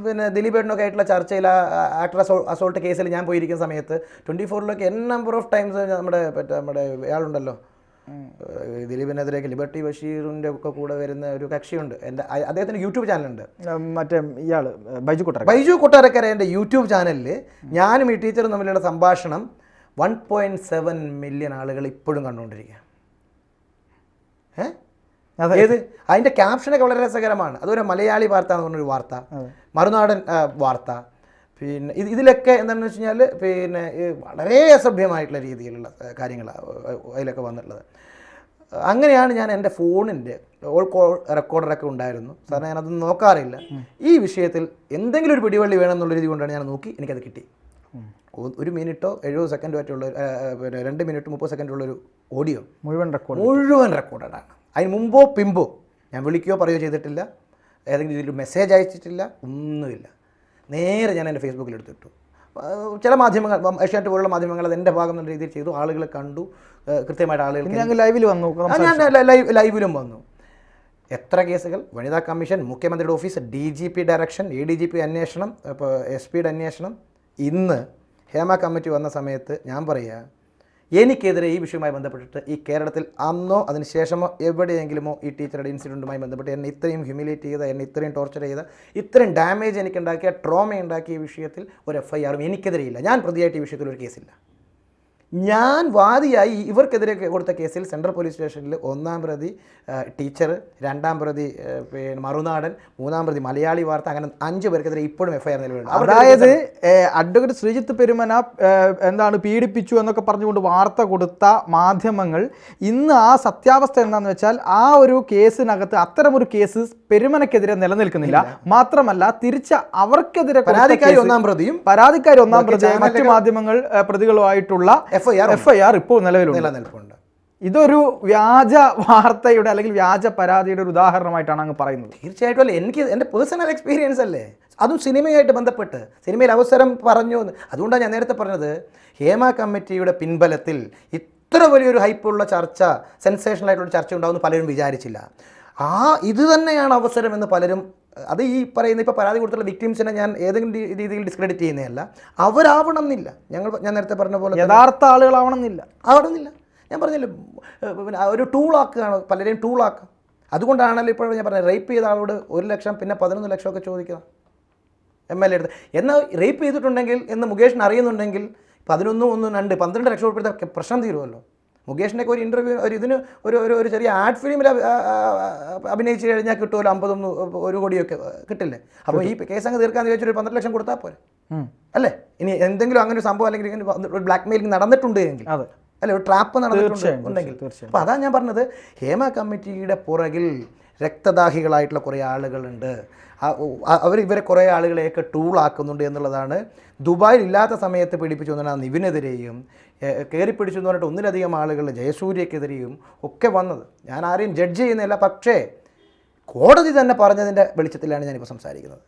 പിന്നെ ദിലീപേട്ടനൊക്കെ ആയിട്ടുള്ള ചർച്ചയിൽ, ആക്ടർ അസോൾട്ട് കേസിൽ ഞാൻ പോയിരിക്കുന്ന സമയത്ത് 24 നമ്പർ ഓഫ് ടൈംസ് നമ്മുടെ ഇയാളുണ്ടല്ലോ, ദിലീപിനെതിരേക്ക് ലിബർട്ടി ബഷീറിൻ്റെ ഒക്കെ കൂടെ വരുന്ന ഒരു കക്ഷിയുണ്ട്. അദ്ദേഹത്തിന് യൂട്യൂബ് ചാനലുണ്ട്, മറ്റേ ഇയാൾ ബൈജു കൊട്ടാരക്കര. എൻ്റെ യൂട്യൂബ് ചാനലിൽ ഞാനും ഈ ടീച്ചറും തമ്മിലുള്ള സംഭാഷണം 1.7 മില്യൺ ആളുകൾ ഇപ്പോഴും കണ്ടുകൊണ്ടിരിക്കുക. ഏത് അതിൻ്റെ ക്യാപ്ഷനൊക്കെ വളരെ രസകരമാണ്. അതൊരു മലയാളി വാർത്ത എന്ന് പറഞ്ഞൊരു വാർത്ത, മറുനാടൻ വാർത്ത. പിന്നെ ഇതിലൊക്കെ എന്താണെന്ന് വെച്ച് കഴിഞ്ഞാൽ പിന്നെ വളരെ അസഭ്യമായിട്ടുള്ള രീതിയിലുള്ള കാര്യങ്ങളാണ് അതിലൊക്കെ വന്നിട്ടുള്ളത്. അങ്ങനെയാണ് ഞാൻ എൻ്റെ ഫോണിൻ്റെ ഓൾ കോൾ റെക്കോർഡറൊക്കെ ഉണ്ടായിരുന്നു. സാറിന് ഞാനതൊന്നും നോക്കാറില്ല. ഈ വിഷയത്തിൽ എന്തെങ്കിലും ഒരു പിടിവള്ളി വേണമെന്നുള്ള രീതി കൊണ്ടാണ് ഞാൻ നോക്കി, എനിക്കത് കിട്ടി. 1 മിനിറ്റോ 70 സെക്കൻഡോ ആയിട്ടുള്ള 2 മിനിറ്റ് 30 സെക്കൻഡുള്ളൊരു ഓഡിയോ മുഴുവൻ റെക്കോർഡാണ്. അതിന് മുമ്പോ പിമ്പോ ഞാൻ വിളിക്കുകയോ പറയുകയോ ചെയ്തിട്ടില്ല, ഏതെങ്കിലും രീതിയിൽ മെസ്സേജ് അയച്ചിട്ടില്ല, ഒന്നുമില്ല. നേരെ ഞാൻ എൻ്റെ ഫേസ്ബുക്കിൽ എടുത്തിട്ടു. ചില മാധ്യമങ്ങൾ, ഏഷ്യാനെറ്റ് പോലുള്ള മാധ്യമങ്ങൾ അത് എൻ്റെ ഭാഗം എന്ന രീതിയിൽ ചെയ്തു. ആളുകൾ കണ്ടു, കൃത്യമായിട്ട് ആളുകൾ ലൈവിൽ വന്നു. ഞാൻ ലൈവിലും വന്നു. എത്ര കേസുകൾ, വനിതാ കമ്മീഷൻ, മുഖ്യമന്ത്രിയുടെ ഓഫീസ്, DGP ഡയറക്ഷൻ, ADGP അന്വേഷണം, ഇപ്പോൾ SP അന്വേഷണം. ഇന്ന് ഹേമ കമ്മിറ്റി വന്ന സമയത്ത് ഞാൻ പറയുക, എനിക്കെതിരെ ഈ വിഷയവുമായി ബന്ധപ്പെട്ടിട്ട് ഈ കേരളത്തിൽ അന്നോ അതിന് ശേഷമോ എവിടെയെങ്കിലുമോ ഈ ടീച്ചറുടെ ഇൻസിഡൻറ്റുമായി ബന്ധപ്പെട്ട് എന്നെ ഇത്രയും ഹ്യൂമിലേറ്റ് ചെയ്ത, എന്നെ ഇത്രയും ടോർച്ചർ ചെയ്ത, ഇത്രയും ഡാമേജ് എനിക്കുണ്ടാക്കിയ, ട്രോമ ഉണ്ടാക്കിയ വിഷയത്തിൽ ഒരു FIR എനിക്കെതിരെയില്ല. ഞാൻ പ്രതിയായിട്ട് ഈ വിഷയത്തിൽ ഒരു കേസില്ല. ഞാൻ വാദിയായി ഇവർക്കെതിരെ കൊടുത്ത കേസിൽ സെൻട്രൽ പോലീസ് സ്റ്റേഷനിൽ 1-ാം പ്രതി ടീച്ചർ, 2-ാം പ്രതി പിന്നെ മറുനാടൻ, 3-ാം പ്രതി മലയാളി വാർത്ത, അങ്ങനെ 5 പേർക്കെതിരെ ഇപ്പോഴും FIR നിലവിലുണ്ട്. അതായത് അഡ്വക്കേറ്റ് ശ്രീജിത്ത് പെരുമന എന്താണ് പീഡിപ്പിച്ചു എന്നൊക്കെ പറഞ്ഞുകൊണ്ട് വാർത്ത കൊടുത്ത മാധ്യമങ്ങൾ ഇന്ന് ആ സത്യാവസ്ഥ എന്താണെന്ന് വെച്ചാൽ ആ ഒരു കേസിനകത്ത് അത്തരമൊരു കേസ് പെരുമനക്കെതിരെ നിലനിൽക്കുന്നില്ല. മാത്രമല്ല തിരിച്ച് അവർക്കെതിരെ പരാതിക്കാരി 1-ാം പ്രതിയും മറ്റു മാധ്യമങ്ങൾ പ്രതികളുമായിട്ടുള്ള FIR ഇപ്പോൾ നിലനിൽപ്പുണ്ട്. ഇതൊരു വ്യാജ വാർത്തയുടെ അല്ലെങ്കിൽ വ്യാജ പരാതിയുടെ ഒരു ഉദാഹരണമായിട്ടാണ് അങ്ങ് പറയുന്നത്. തീർച്ചയായിട്ടും അല്ലേ, എനിക്ക് എൻ്റെ പേഴ്സണൽ എക്സ്പീരിയൻസ് അല്ലേ, അതും സിനിമയായിട്ട് ബന്ധപ്പെട്ട് സിനിമയിൽ അവസരം പറഞ്ഞു. അതുകൊണ്ടാണ് ഞാൻ നേരത്തെ പറഞ്ഞത്, ഹേമ കമ്മിറ്റിയുടെ പിൻബലത്തിൽ ഇത്ര വലിയൊരു ഹൈപ്പുള്ള ചർച്ച, സെൻസേഷണലായിട്ടുള്ള ചർച്ച ഉണ്ടാവുമെന്ന് പലരും വിചാരിച്ചില്ല. ഇത് തന്നെയാണ് അവസരം എന്ന് പലരും, അത് ഈ പറയുന്ന ഇപ്പോൾ പരാതി കൊടുത്തുള്ള വിക്ടിംസിനെ ഞാൻ ഏതെങ്കിലും രീതിയിൽ ഡിസ്ക്രെഡിറ്റ് ചെയ്യുന്നതല്ല, അവരാവണം എന്നില്ല. ഞാൻ നേരത്തെ പറഞ്ഞ പോലെ യഥാർത്ഥ ആളുകളാവണമെന്നില്ല. ഞാൻ പറഞ്ഞില്ല, പിന്നെ ഒരു ടൂളാക്കുകയാണ്, പലരെയും ടൂളാക്കുക. അതുകൊണ്ടാണല്ലോ ഇപ്പോൾ ഞാൻ പറഞ്ഞത്, റേപ്പ് ചെയ്ത ആളോട് 1 ലക്ഷം പിന്നെ 11 ലക്ഷമൊക്കെ ചോദിക്കുക MLA എടുത്ത്. എന്നാൽ റേപ്പ് ചെയ്തിട്ടുണ്ടെങ്കിൽ എന്ന് മുകേഷിന് അറിയുന്നുണ്ടെങ്കിൽ 11, 1, 2, 12 ലക്ഷം ഉൾപ്പെടുത്ത പ്രശ്നം തീരുമല്ലോ. മുകേഷിനൊക്കെ ഒരു ഇൻ്റർവ്യൂ, ഇതിന് ഒരു ചെറിയ ആഡ് ഫിലിമിൽ അഭിനയിച്ച് കഴിഞ്ഞാൽ കിട്ടുമല്ലോ 50, 1 കോടിയൊക്കെ കിട്ടില്ലേ. അപ്പോൾ ഈ കേസ് അങ്ങ് തീർക്കാന്ന് ചോദിച്ചൊരു 12 ലക്ഷം കൊടുത്താൽ പോരെ അല്ലേ? ഇനി എന്തെങ്കിലും അങ്ങനെ ഒരു സംഭവം അല്ലെങ്കിൽ ഒരു ബ്ലാക്ക് മെയിലിംഗ് നടന്നിട്ടുണ്ട് എങ്കിൽ, അല്ലെ, ഒരു ട്രാപ്പ് നടന്നിട്ടുണ്ടെങ്കിൽ. അപ്പോൾ അതാണ് ഞാൻ പറഞ്ഞത്, ഹേമ കമ്മിറ്റിയുടെ പുറകിൽ രക്തദാഹികളായിട്ടുള്ള കുറേ ആളുകളുണ്ട്. ഇവരെ കുറേ ആളുകളെയൊക്കെ ടൂളാക്കുന്നുണ്ട് എന്നുള്ളതാണ്. ദുബായിൽ ഇല്ലാത്ത സമയത്ത് പീഡിപ്പിച്ചു വന്നിട്ട് നിവിനെതിരെയും കയറി പിടിച്ചു എന്ന് പറഞ്ഞിട്ട് 1-ലധികം ആളുകൾ ജയസൂര്യക്കെതിരെയും ഒക്കെ വന്നത്. ഞാൻ ആരെയും ജഡ്ജ് ചെയ്യുന്നില്ല, പക്ഷേ കോടതി തന്നെ പറഞ്ഞതിൻ്റെ വെളിച്ചത്തിലാണ് ഞാനിപ്പോൾ സംസാരിക്കുന്നത്.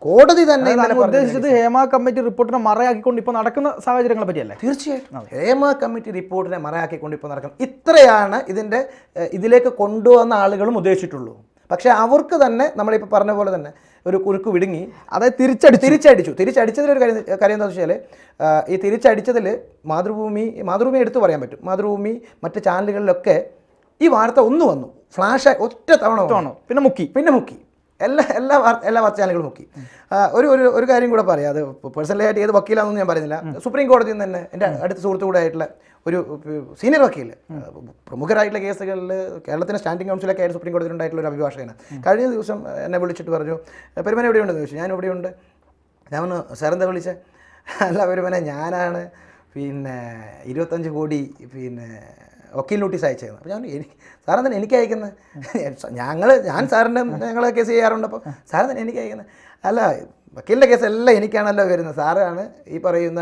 കോടതി തന്നെ ഉദ്ദേശിച്ചത് ഹേമ കമ്മിറ്റി റിപ്പോർട്ടിനെ മറയാക്കിക്കൊണ്ട് ഇപ്പോൾ നടക്കുന്ന സാഹചര്യങ്ങളെ പറ്റിയല്ലേ? തീർച്ചയായിട്ടും ഹേമ കമ്മിറ്റി റിപ്പോർട്ടിനെ മറയാക്കിക്കൊണ്ട് ഇപ്പോൾ നടക്കുന്നത്. ഇത്രയാണ് ഇതിലേക്ക് കൊണ്ടുവന്ന ആളുകളും ഉദ്ദേശിച്ചിട്ടുള്ളൂ. പക്ഷേ അവർക്ക് തന്നെ നമ്മളിപ്പോൾ പറഞ്ഞ പോലെ തന്നെ ഒരു കുരുക്ക് വിടുങ്ങി, അതായത് തിരിച്ചടിച്ചതിലൊരു കാര്യം എന്താണെന്ന് വെച്ചാൽ, ഈ തിരിച്ചടിച്ചതിൽ മാതൃഭൂമി എടുത്തു പറയാൻ പറ്റും. മാതൃഭൂമി മറ്റ് ചാനലുകളിലൊക്കെ ഈ വാർത്ത വന്നു, ഫ്ലാഷായി ഒറ്റ തവണ പിന്നെ മുക്കി എല്ലാ വാർത്താ ചാനലുകളും മുക്കി. ഒരു കാര്യം കൂടെ പറയാം, അത് പേഴ്സണലായിട്ട് ഏത് വക്കീലാണെന്ന് ഞാൻ പറയുന്നില്ല. സുപ്രീം കോടതിയിൽ നിന്ന് തന്നെ എൻ്റെ അടുത്ത സുഹൃത്തു കൂടെ ആയിട്ടുള്ള ഒരു സീനിയർ വക്കീൽ, പ്രമുഖരായിട്ടുള്ള കേസുകളിൽ കേരളത്തിൻ്റെ സ്റ്റാൻഡിംഗ് കൗൺസിലൊക്കെ ആയിട്ട് സുപ്രീം കോടതിയിൽ ഉണ്ടായിട്ടുള്ള ഒരു അഭിഭാഷകനാണ്. കഴിഞ്ഞ ദിവസം എന്നെ വിളിച്ചിട്ട് പറഞ്ഞു, പെരുമന എവിടെയുണ്ടെന്ന് ചോദിച്ചു. ഞാൻ എവിടെയുണ്ട്. ഞാൻ പറഞ്ഞു, സാറെന്താ വിളിച്ചത്? അല്ല പെരുമന, ഞാനാണ് പിന്നെ 25 കോടി പിന്നെ വക്കീൽ നോട്ടീസ് അയച്ചേക്കുന്നത്. അപ്പോൾ സാറേ തന്നെ എനിക്ക് അയക്കുന്നത്, ഞാൻ സാറിൻ്റെ ഞങ്ങളെ കേസ് ചെയ്യാറുണ്ട്, അപ്പോൾ സാറ് തന്നെ എനിക്ക് അയക്കുന്നത്. അല്ല, വക്കീലിൻ്റെ കേസ് എല്ലാം എനിക്കാണല്ലോ വരുന്നത്, സാറാണ് ഈ പറയുന്ന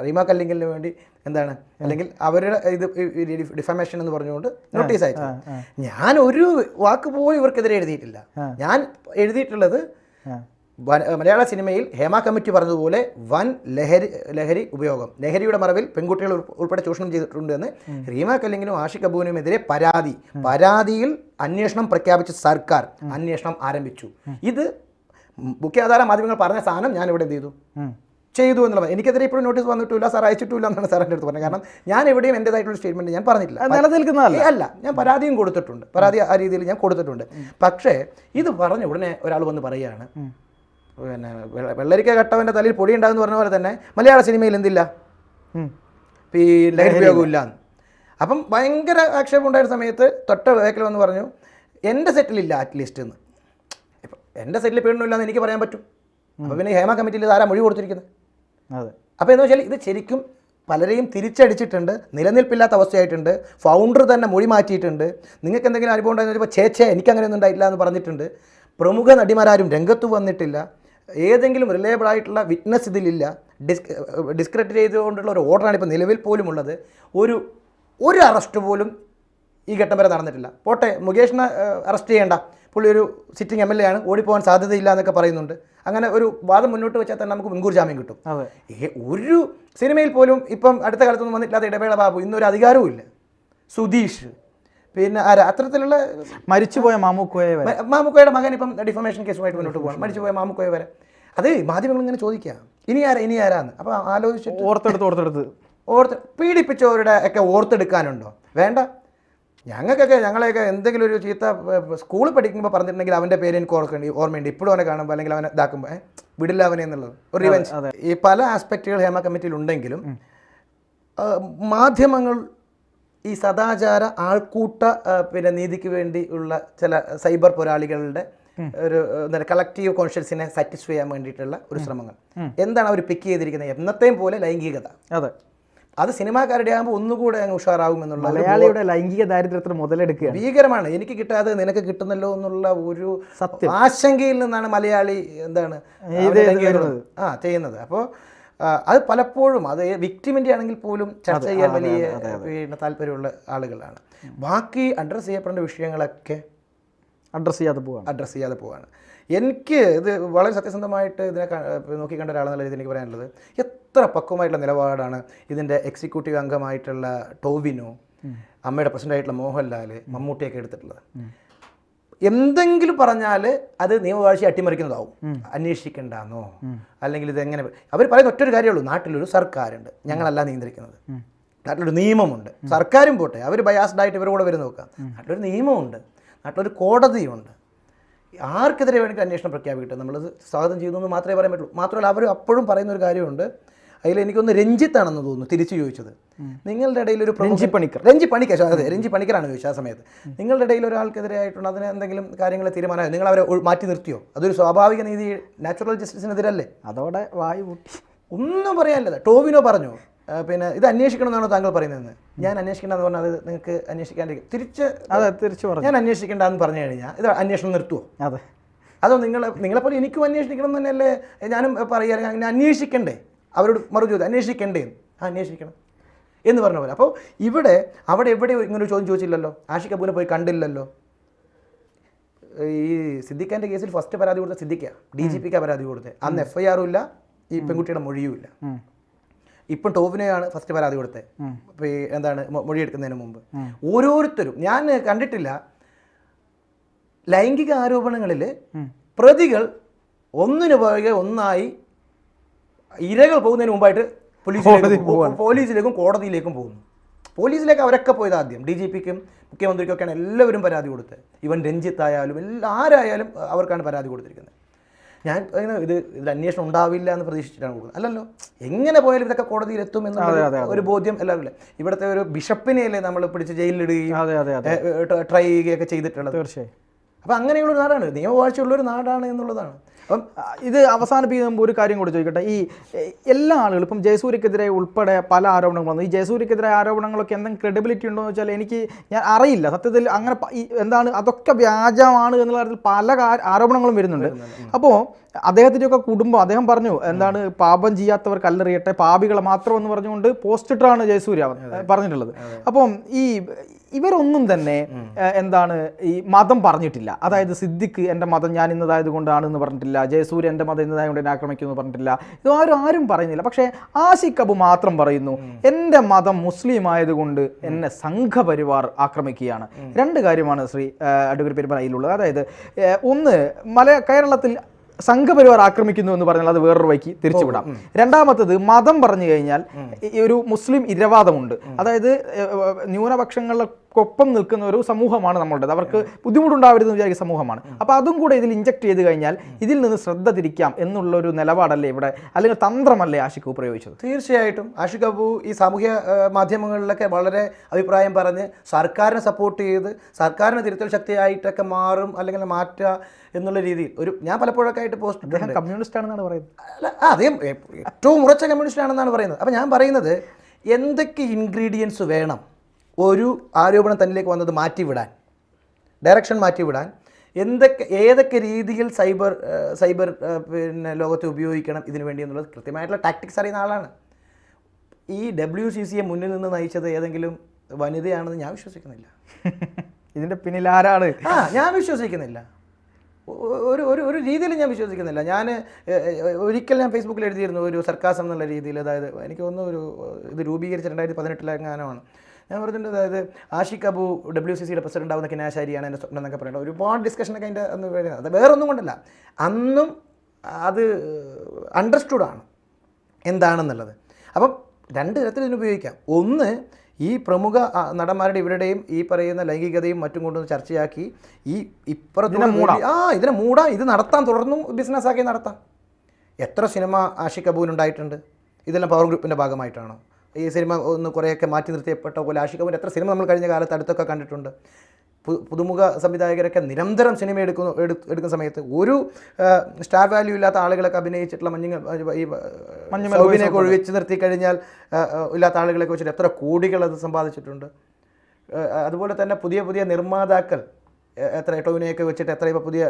റീമ കല്ലിങ്കലിന് വേണ്ടി എന്താണ് അല്ലെങ്കിൽ അവരുടെ ഇത് ഡിഫമേഷൻ എന്ന് പറഞ്ഞുകൊണ്ട് നോട്ടീസ് അയച്ചത്. ഞാൻ ഒരു വാക്ക് പോലും ഇവർക്കെതിരെ എഴുതിയിട്ടില്ല. ഞാൻ എഴുതിയിട്ടുള്ളത് മലയാള സിനിമയിൽ ഹേമ കമ്മിറ്റി പറഞ്ഞതുപോലെ വൻ ലഹരി ഉപയോഗം, ലഹരിയുടെ മറവിൽ പെൺകുട്ടികൾ ഉൾപ്പെടെ ചൂഷണം ചെയ്തിട്ടുണ്ട് എന്ന് റീമ കല്ലിങ്ങിനും ആഷിഖ് അബുവിനുമെതിരെ പരാതിയിൽ അന്വേഷണം പ്രഖ്യാപിച്ച സർക്കാർ അന്വേഷണം ആരംഭിച്ചു. ഇത് മുഖ്യാധാര മാധ്യമങ്ങൾ പറഞ്ഞ സാധനം ഞാൻ ഇവിടെ എന്ത് ചെയ്തു എന്നുള്ളത്. എനിക്കെതിരെ ഇപ്പോഴും നോട്ടീസ് വന്നിട്ടില്ല, സാർ അയച്ചിട്ടില്ല എന്നാണ് സാർ എൻ്റെ അടുത്ത് പറഞ്ഞത്. കാരണം ഞാൻ എവിടെയും എൻ്റെതായിട്ടുള്ള സ്റ്റേറ്റ്മെൻറ്റ് ഞാൻ പറഞ്ഞിട്ടില്ല, നിലനിൽക്കുന്നതല്ല. അല്ല, ഞാൻ പരാതിയും കൊടുത്തിട്ടുണ്ട്, പരാതി ആ രീതിയിൽ ഞാൻ കൊടുത്തിട്ടുണ്ട്. പക്ഷേ ഇത് പറഞ്ഞ ഉടനെ ഒരാൾ വന്ന് പറയുകയാണ്, പിന്നെ വെള്ളരിക്ക കട്ടവൻ്റെ തലയിൽ പൊടി ഉണ്ടാകുമെന്ന് പറഞ്ഞ പോലെ തന്നെ മലയാള സിനിമയിൽ എന്തില്ല, ഈ ലഹരി ഉപയോഗമില്ല. അപ്പം ഭയങ്കര ആക്ഷേപം ഉണ്ടായിരുന്ന സമയത്ത് തൊട്ട വേക്കൽ വന്ന് പറഞ്ഞു എൻ്റെ സെറ്റിലില്ല അറ്റ്ലീസ്റ്റ് എന്ന്. ഇപ്പം എൻ്റെ സെറ്റിൽ പീഡനമില്ല എന്ന് എനിക്ക് പറയാൻ പറ്റും. അപ്പോൾ പിന്നെ ഹേമ കമ്മിറ്റിയിൽ ആരാ മൊഴി കൊടുത്തിരിക്കുന്നത്? അതെ. അപ്പോൾ എന്ന് വെച്ചാൽ ഇത് ശരിക്കും പലരെയും തിരിച്ചടിച്ചിട്ടുണ്ട്, നിലനിൽപ്പില്ലാത്ത അവസ്ഥയായിട്ടുണ്ട്. ഫൗണ്ടർ തന്നെ മൊഴി മാറ്റിയിട്ടുണ്ട്. നിങ്ങൾക്ക് എന്തെങ്കിലും അനുഭവം ഉണ്ടായെന്ന് ചോദിച്ചപ്പോൾ എനിക്കങ്ങനെയൊന്നും ഉണ്ടായിട്ടില്ല എന്ന് പറഞ്ഞിട്ടുണ്ട്. പ്രമുഖ നടിമാരും രംഗത്ത് വന്നിട്ടില്ല. ഏതെങ്കിലും റിലയബിൾ ആയിട്ടുള്ള വിറ്റ്നസ് ഇതിലില്ല. ഡിസ്ക്രെഡിറ്റ് ചെയ്തുകൊണ്ടുള്ള ഒരു ഓർഡറാണ് ഇപ്പോൾ നിലവിൽ പോലും ഉള്ളത്. ഒരു അറസ്റ്റ് പോലും ഈ ഘട്ടം വരെ നടന്നിട്ടില്ല. പോട്ടെ, മുകേഷിനെ അറസ്റ്റ് ചെയ്യേണ്ട, പുള്ളി ഒരു സിറ്റിംഗ് MLA ആണ്, ഓടിപ്പോകാൻ സാധ്യതയില്ല എന്നൊക്കെ പറയുന്നുണ്ട്. അങ്ങനെ ഒരു വാദം മുന്നോട്ട് വെച്ചാൽ തന്നെ നമുക്ക് മുൻകൂർ ജാമ്യം കിട്ടും. ഒരു സിനിമയിൽ പോലും ഇപ്പം അടുത്ത കാലത്തൊന്നും വന്നിട്ടില്ലാത്ത ഇടവേള ബാബു, ഇന്നൊരു അധികാരവും ഇല്ല. സുധീഷ്, പിന്നെ അത്തരത്തിലുള്ള മരിച്ചുപോയ മാമുക്കോയുടെ മകൻ ഇപ്പം ഡിഫമേഷൻ കേസുമായിട്ട് മുന്നോട്ട് പോകണം. മരിച്ചുപോയ മാമുക്കോയ വരെ അത് മാധ്യമങ്ങൾ ഇങ്ങനെ ചോദിക്കുക, ഇനി ആരാന്ന്. അപ്പോൾ ആലോചിച്ചിട്ട് ഓർത്ത് പീഡിപ്പിച്ചവരുടെ ഒക്കെ ഓർത്തെടുക്കാനുണ്ടോ? വേണ്ട. ഞങ്ങളെയൊക്കെ എന്തെങ്കിലും ഒരു ചീത്ത സ്കൂളിൽ പഠിക്കുമ്പോൾ പറഞ്ഞിട്ടുണ്ടെങ്കിൽ അവൻ്റെ പേര് എനിക്ക് ഓർമ്മയുണ്ട്. ഇപ്പോഴും അവനെ കാണുമ്പോൾ അല്ലെങ്കിൽ അവനെ ഇതാക്കുമ്പോൾ വിടില്ല അവനെ എന്നുള്ളത് ഒരു റിവെഞ്ച്. ഈ പല ആസ്പെക്റ്റുകൾ ഹേമ കമ്മിറ്റിയിൽ ഉണ്ടെങ്കിലും മാധ്യമങ്ങൾ ഈ സദാചാര ആൾക്കൂട്ട പിന്നെ നീതിക്ക് വേണ്ടി ഉള്ള ചില സൈബർ പോരാളികളുടെ ഒരു എന്താ കളക്റ്റീവ് കോൺഷ്യൻസിനെ സാറ്റിസ്ഫൈ ചെയ്യാൻ വേണ്ടിയിട്ടുള്ള ഒരു ശ്രമങ്ങൾ. എന്താണ് അവർ പിക്ക് ചെയ്തിരിക്കുന്നത്? എന്നത്തെയും പോലെ ലൈംഗികത. അതെ, അത് സിനിമാക്കാരുടെ ആകുമ്പോൾ ഒന്നുകൂടെ അങ്ങ് ഉഷാറാവും എന്നുള്ള മലയാളിയുടെ ലൈംഗിക ദാരിദ്ര്യത്തിന് മുതലെടുക്കുക ഭീകരമാണ്. എനിക്ക് കിട്ടാതെ നിനക്ക് കിട്ടുന്നല്ലോ എന്നുള്ള ഒരു ആശങ്കയിൽ നിന്നാണ് മലയാളി എന്താണ് ചെയ്യുന്നത്. അപ്പോൾ അത് പലപ്പോഴും അത് വിക്ടിമിൻ്റെ ആണെങ്കിൽ പോലും ചർച്ച ചെയ്യാൻ വലിയ പിന്നെ താല്പര്യമുള്ള ആളുകളാണ്. ബാക്കി അഡ്രസ്സ് ചെയ്യപ്പെടേണ്ട വിഷയങ്ങളൊക്കെ അഡ്രസ്സ് ചെയ്യാതെ പോവാണ്. എനിക്ക് ഇത് വളരെ സത്യസന്ധമായിട്ട് ഇതിനെ നോക്കിക്കണ്ട ഒരാളെന്നുള്ള രീതിയിൽ എനിക്ക് പറയാനുള്ളത്, എത്ര പക്വമായിട്ടുള്ള നിലപാടാണ് ഇതിൻ്റെ എക്സിക്യൂട്ടീവ് അംഗമായിട്ടുള്ള ടോവിനോ, അമ്മയുടെ പ്രസിഡൻ്റായിട്ടുള്ള മോഹൻലാൽ, മമ്മൂട്ടിയൊക്കെ എടുത്തിട്ടുള്ളത്. എന്തെങ്കിലും പറഞ്ഞാൽ അത് നിയമവാഴ്ച അട്ടിമറിക്കുന്നതാവും. അന്വേഷിക്കണ്ടെന്നോ അല്ലെങ്കിൽ ഇതെങ്ങനെ അവർ പറയുന്ന ഒറ്റൊരു കാര്യമുള്ളൂ, നാട്ടിലൊരു സർക്കാരുണ്ട്, ഞങ്ങളല്ല നിയന്ത്രിക്കുന്നത്. നാട്ടിലൊരു നിയമമുണ്ട്. സർക്കാരും പോട്ടെ, അവർ ബയാസ്ഡായിട്ട് ഇവരുടെ കൂടെ വരും നോക്കാം. നാട്ടിലൊരു നിയമമുണ്ട്, നാട്ടിലൊരു കോടതിയുണ്ട്. ആർക്കെതിരെ വേണമെങ്കിൽ അന്വേഷണം പ്രഖ്യാപിക്കട്ടെ, നമ്മളത് സ്വാഗതം ചെയ്യുന്നു എന്ന് മാത്രമേ പറയാൻ പറ്റുള്ളൂ. മാത്രമല്ല അവർ അപ്പോഴും പറയുന്ന ഒരു കാര്യമുണ്ട്, അതിൽ എനിക്കൊന്ന് രഞ്ജിത്താണെന്ന് തോന്നുന്നു തിരിച്ചു ചോദിച്ചത്, നിങ്ങളുടെ ഇടയിൽ ഒരു രഞ്ജി പണിക്കറാണ് ചോദിച്ചത് ആ സമയത്ത്. നിങ്ങളുടെ ഇടയിൽ ഒരാൾക്കെതിരെ ആയിട്ടുണ്ട്, അതിന് എന്തെങ്കിലും കാര്യങ്ങൾ തീരുമാനമായി, നിങ്ങൾ അവരെ മാറ്റി നിർത്തിയോ? അതൊരു സ്വാഭാവിക നീതി, നാച്ചുറൽ ജസ്റ്റിസിനെതിരല്ലേ? അതോടെ വായു പൊട്ടി. ഒന്നും പറയാനില്ല. ടോവിനോ പറഞ്ഞു പിന്നെ ഇത് അന്വേഷിക്കണമെന്നാണോ താങ്കൾ പറയുന്നതെന്ന്. ഞാൻ അന്വേഷിക്കേണ്ടെന്ന് പറഞ്ഞാൽ അത് നിങ്ങൾക്ക് അന്വേഷിക്കാണ്ടിരിക്കും. തിരിച്ച് പറഞ്ഞു ഞാൻ അന്വേഷിക്കേണ്ടെന്ന് പറഞ്ഞു കഴിഞ്ഞാൽ ഇത് അന്വേഷണം നിർത്തുമോ? അതോ നിങ്ങളെപ്പോലെ എനിക്കും അന്വേഷിക്കണം എന്ന് തന്നെയല്ലേ ഞാനും പറയുക. അങ്ങനെ അന്വേഷിക്കണ്ടേ? അവരോട് മറുചോദ്യം, അന്വേഷിക്കണ്ടേ? അന്വേഷിക്കണം എന്ന് പറഞ്ഞ പോലെ. അപ്പോൾ അവിടെ എവിടെ ഇങ്ങനെ ഒരു ചോദ്യം ചോദിച്ചില്ലല്ലോ. ആഷിഖ് അബുവിനെ പോയി കണ്ടില്ലല്ലോ. ഈ സിദ്ദിഖാൻ്റെ കേസിൽ ഫസ്റ്റ് പരാതി കൊടുത്ത സിദ്ദിഖ DGPക്കാണ് പരാതി കൊടുത്തത്. അന്ന് FIR ഇല്ല, ഈ പെൺകുട്ടിയുടെ മൊഴിയും ഇല്ല. ഇപ്പം ടോവിനെയാണ് ഫസ്റ്റ് പരാതി കൊടുത്തത്, എന്താണ് മൊഴിയെടുക്കുന്നതിന് മുമ്പ്. ഓരോരുത്തരും ഞാൻ കണ്ടിട്ടില്ല ലൈംഗിക ആരോപണങ്ങളിൽ പ്രതികൾ ഒന്നിനു പുറകെ ഒന്നായി ഇരകൾ പോകുന്നതിന് മുമ്പായിട്ട് പോലീസിലേക്കും കോടതിയിലേക്കും പോകുന്നു. പോലീസിലേക്ക് അവരൊക്കെ പോയത് ആദ്യം. DGPക്കും മുഖ്യമന്ത്രിക്കൊക്കെയാണ് എല്ലാവരും പരാതി കൊടുത്തത്. ഇവൻ രഞ്ജിത്ത് ആയാലും ആരായാലും അവർക്കാണ് പരാതി കൊടുത്തിരിക്കുന്നത്. ഞാൻ ഇതിൽ അന്വേഷണം ഉണ്ടാവില്ല എന്ന് പ്രതീക്ഷിച്ചിട്ടാണ് കൊടുക്കുന്നത്. അല്ലല്ലോ, എങ്ങനെ പോയാലും ഇതൊക്കെ കോടതിയിലെത്തും എന്നുള്ള ഒരു ബോധ്യം എല്ലാവരും ഇല്ല. ഇവിടുത്തെ ഒരു ബിഷപ്പിനെയല്ലേ നമ്മൾ പിടിച്ച് ജയിലിലിടുകയും ട്രൈ ചെയ്യുകയൊക്കെ ചെയ്തിട്ടുള്ളത്. തീർച്ചയായും. അപ്പോൾ അങ്ങനെയുള്ളൊരു നാടാണ്, നിയമവാഴ്ചയുള്ളൊരു നാടാണ് എന്നുള്ളതാണ്. അപ്പം ഇത് അവസാനിപ്പിക്കുമ്പോൾ ഒരു കാര്യം കൂടി ചോദിക്കട്ടെ. ഈ എല്ലാ ആളുകളും ഇപ്പം ജയസൂര്യക്കെതിരെ ഉൾപ്പെടെ പല ആരോപണങ്ങൾ വന്നു. ഈ ജയസൂര്യക്കെതിരെ ആരോപണങ്ങളൊക്കെ എന്തെങ്കിലും ക്രെഡിബിലിറ്റി ഉണ്ടോ എന്ന് വെച്ചാൽ എനിക്ക് ഞാൻ അറിയില്ല സത്യത്തിൽ. അങ്ങനെ എന്താണ് അതൊക്കെ വ്യാജമാണ് എന്നുള്ള കാര്യത്തിൽ പല ആരോപണങ്ങളും വരുന്നുണ്ട്. അപ്പോൾ അദ്ദേഹത്തിൻ്റെയൊക്കെ കുടുംബം, അദ്ദേഹം പറഞ്ഞു എന്താണ് പാപം ചെയ്യാത്തവർ കല്ലെറിയട്ടെ, പാപികളെ മാത്രം എന്ന് പറഞ്ഞുകൊണ്ട് പോസ്റ്റ് ഇട്ടാണ് ജയസൂര്യ പറഞ്ഞിട്ടുള്ളത്. അപ്പം ഇവരൊന്നും തന്നെ എന്താണ് ഈ മതം പറഞ്ഞിട്ടില്ല. അതായത് സിദ്ദിഖ് എൻ്റെ മതം ഞാൻ ഇന്നതായത് കൊണ്ടാണെന്ന് പറഞ്ഞിട്ടില്ല, ജയസൂര്യ എൻ്റെ മതം ഇന്നതായത് കൊണ്ട് എന്നെ ആക്രമിക്കുമെന്ന് പറഞ്ഞിട്ടില്ല. ഇത് ആരും പറയുന്നില്ല. പക്ഷേ ആഷിഖ് അബു മാത്രം പറയുന്നു എൻ്റെ മതം മുസ്ലിം ആയതുകൊണ്ട് എന്നെ സംഘപരിവാർ ആക്രമിക്കുകയാണ്. രണ്ട് കാര്യമാണ് ശ്രീ അഡ്വക്കേറ്റ് പെരുമ്പറയിലുള്ളത്. അതായത് ഒന്ന്, കേരളത്തിൽ സംഘപരിവാർ ആക്രമിക്കുന്നു എന്ന് പറഞ്ഞാൽ അത് വേറൊരു വഴിക്ക് തിരിച്ചുവിടാം. രണ്ടാമത്തത്, മതം പറഞ്ഞു കഴിഞ്ഞാൽ ഒരു മുസ്ലിം ഇരവാദമുണ്ട്. അതായത് ന്യൂനപക്ഷങ്ങളിലൊപ്പം നിൽക്കുന്ന ഒരു സമൂഹമാണ് നമ്മളുടേത്. അവർക്ക് ബുദ്ധിമുട്ടുണ്ടാവരുതെന്ന് വിചാരിക്കുന്ന സമൂഹമാണ്. അപ്പോൾ അതും കൂടെ ഇതിൽ ഇഞ്ചക്ട് ചെയ്ത് കഴിഞ്ഞാൽ ഇതിൽ നിന്ന് ശ്രദ്ധ തിരിക്കാം എന്നുള്ളൊരു നിലപാടല്ലേ ഇവിടെ, അല്ലെങ്കിൽ തന്ത്രമല്ലേ ആഷിഖ് പ്രയോഗിച്ചത്? തീർച്ചയായിട്ടും ആഷിഖ് അബു ഈ സാമൂഹ്യ മാധ്യമങ്ങളിലൊക്കെ വളരെ അഭിപ്രായം പറഞ്ഞ് സർക്കാരിനെ സപ്പോർട്ട് ചെയ്ത് സർക്കാരിന് തിരുത്തൽ ശക്തിയായിട്ടൊക്കെ മാറും അല്ലെങ്കിൽ മാറ്റുക എന്നുള്ള രീതിയിൽ ഞാൻ പലപ്പോഴൊക്കെ ആയിട്ട് പോസ്റ്റ് കമ്മ്യൂണിസ്റ്റ് ആണെന്നാണ് പറയുന്നത്. അല്ല, അദ്ദേഹം ഏറ്റവും ഉറച്ച കമ്മ്യൂണിസ്റ്റ് ആണെന്നാണ് പറയുന്നത്. അപ്പം ഞാൻ പറയുന്നത് എന്തൊക്കെ ഇൻഗ്രീഡിയൻസ് വേണം ഒരു ആരോപണം തന്നിലേക്ക് വന്നത് മാറ്റിവിടാൻ, ഡയറക്ഷൻ മാറ്റിവിടാൻ, ഏതൊക്കെ രീതിയിൽ സൈബർ പിന്നെ ലോകത്തെ ഉപയോഗിക്കണം ഇതിനു വേണ്ടി എന്നുള്ളത് കൃത്യമായിട്ടുള്ള ടാക്ടിക്സ് അറിയുന്ന ആളാണ്. ഈ WCCയെ മുന്നിൽ നിന്ന് നയിച്ചത് ഏതെങ്കിലും വനിതയാണെന്ന് ഞാൻ വിശ്വസിക്കുന്നില്ല. ഇതിൻ്റെ പിന്നിൽ ആരാണ്? ഞാൻ വിശ്വസിക്കുന്നില്ല. ഒരു രീതിയിൽ ഞാൻ വിശ്വസിക്കുന്നില്ല. ഒരിക്കൽ ഞാൻ ഫേസ്ബുക്കിൽ എഴുതിയിരുന്നു ഒരു സർക്കാസം എന്നുള്ള രീതിയിൽ. അതായത് എനിക്ക് തോന്നുന്നു ഇത് രൂപീകരിച്ച 2018 എങ്ങാനമാണ്. ഞാൻ പറഞ്ഞിട്ടുണ്ട്, അതായത് ആഷിഖ് അബു WCCയുടെ പ്രസിഡന്റ് ആവുന്ന കിനാശാരിയാണ് എൻ്റെ സ്വപ്നം എന്നൊക്കെ പറയുന്നത്. ഒരുപാട് ഡിസ്കഷനൊക്കെ അതിൻ്റെ അന്ന് വരുന്നത്. അത് വേറൊന്നും കൊണ്ടല്ല, അന്നും അത് അണ്ടർസ്റ്റുഡാണ് എന്താണെന്നുള്ളത്. അപ്പം രണ്ട് തരത്തിൽ ഇതിന് ഉപയോഗിക്കാം. ഒന്ന്, ഈ പ്രമുഖ നടന്മാരുടെ ഇവരുടെയും ഈ പറയുന്ന ലൈംഗികതയും മറ്റും കൊണ്ടൊന്ന് ചർച്ചയാക്കി ഇതിനെ മൂടാം, ഇത് നടത്താം, തുടർന്നും ബിസിനസ്സാക്കി നടത്താം. എത്ര സിനിമ ആഷിഖ് അബുവിനുണ്ടായിട്ടുണ്ട്? ഇതെല്ലാം പവർ ഗ്രൂപ്പിൻ്റെ ഭാഗമായിട്ടാണോ? ഈ സിനിമ ഒന്ന് കുറേയൊക്കെ മാറ്റി നിർത്തിയപ്പെട്ട പോലെ ആഷിഖ് അബുവിൻ്റെ എത്ര സിനിമ നമ്മൾ കഴിഞ്ഞ കാലത്ത് അടുത്തൊക്കെ കണ്ടിട്ടുണ്ട്. പുതുമുഖ സംവിധായകരൊക്കെ നിരന്തരം സിനിമ എടുക്കുന്ന സമയത്ത് ഒരു സ്റ്റാർ വാല്യൂ ഇല്ലാത്ത ആളുകളൊക്കെ അഭിനയിച്ചിട്ടുള്ള മഞ്ഞുമൊഴിവിനെയൊക്കെ ഒഴിച്ച് നിർത്തി കഴിഞ്ഞാൽ ഇല്ലാത്ത ആളുകളൊക്കെ വെച്ചിട്ട് എത്ര കോടികൾ അത് സമ്പാദിച്ചിട്ടുണ്ട്. അതുപോലെ തന്നെ പുതിയ നിർമ്മാതാക്കൾ എത്ര ടോവിനെയൊക്കെ വെച്ചിട്ട് എത്ര ഇപ്പോൾ പുതിയ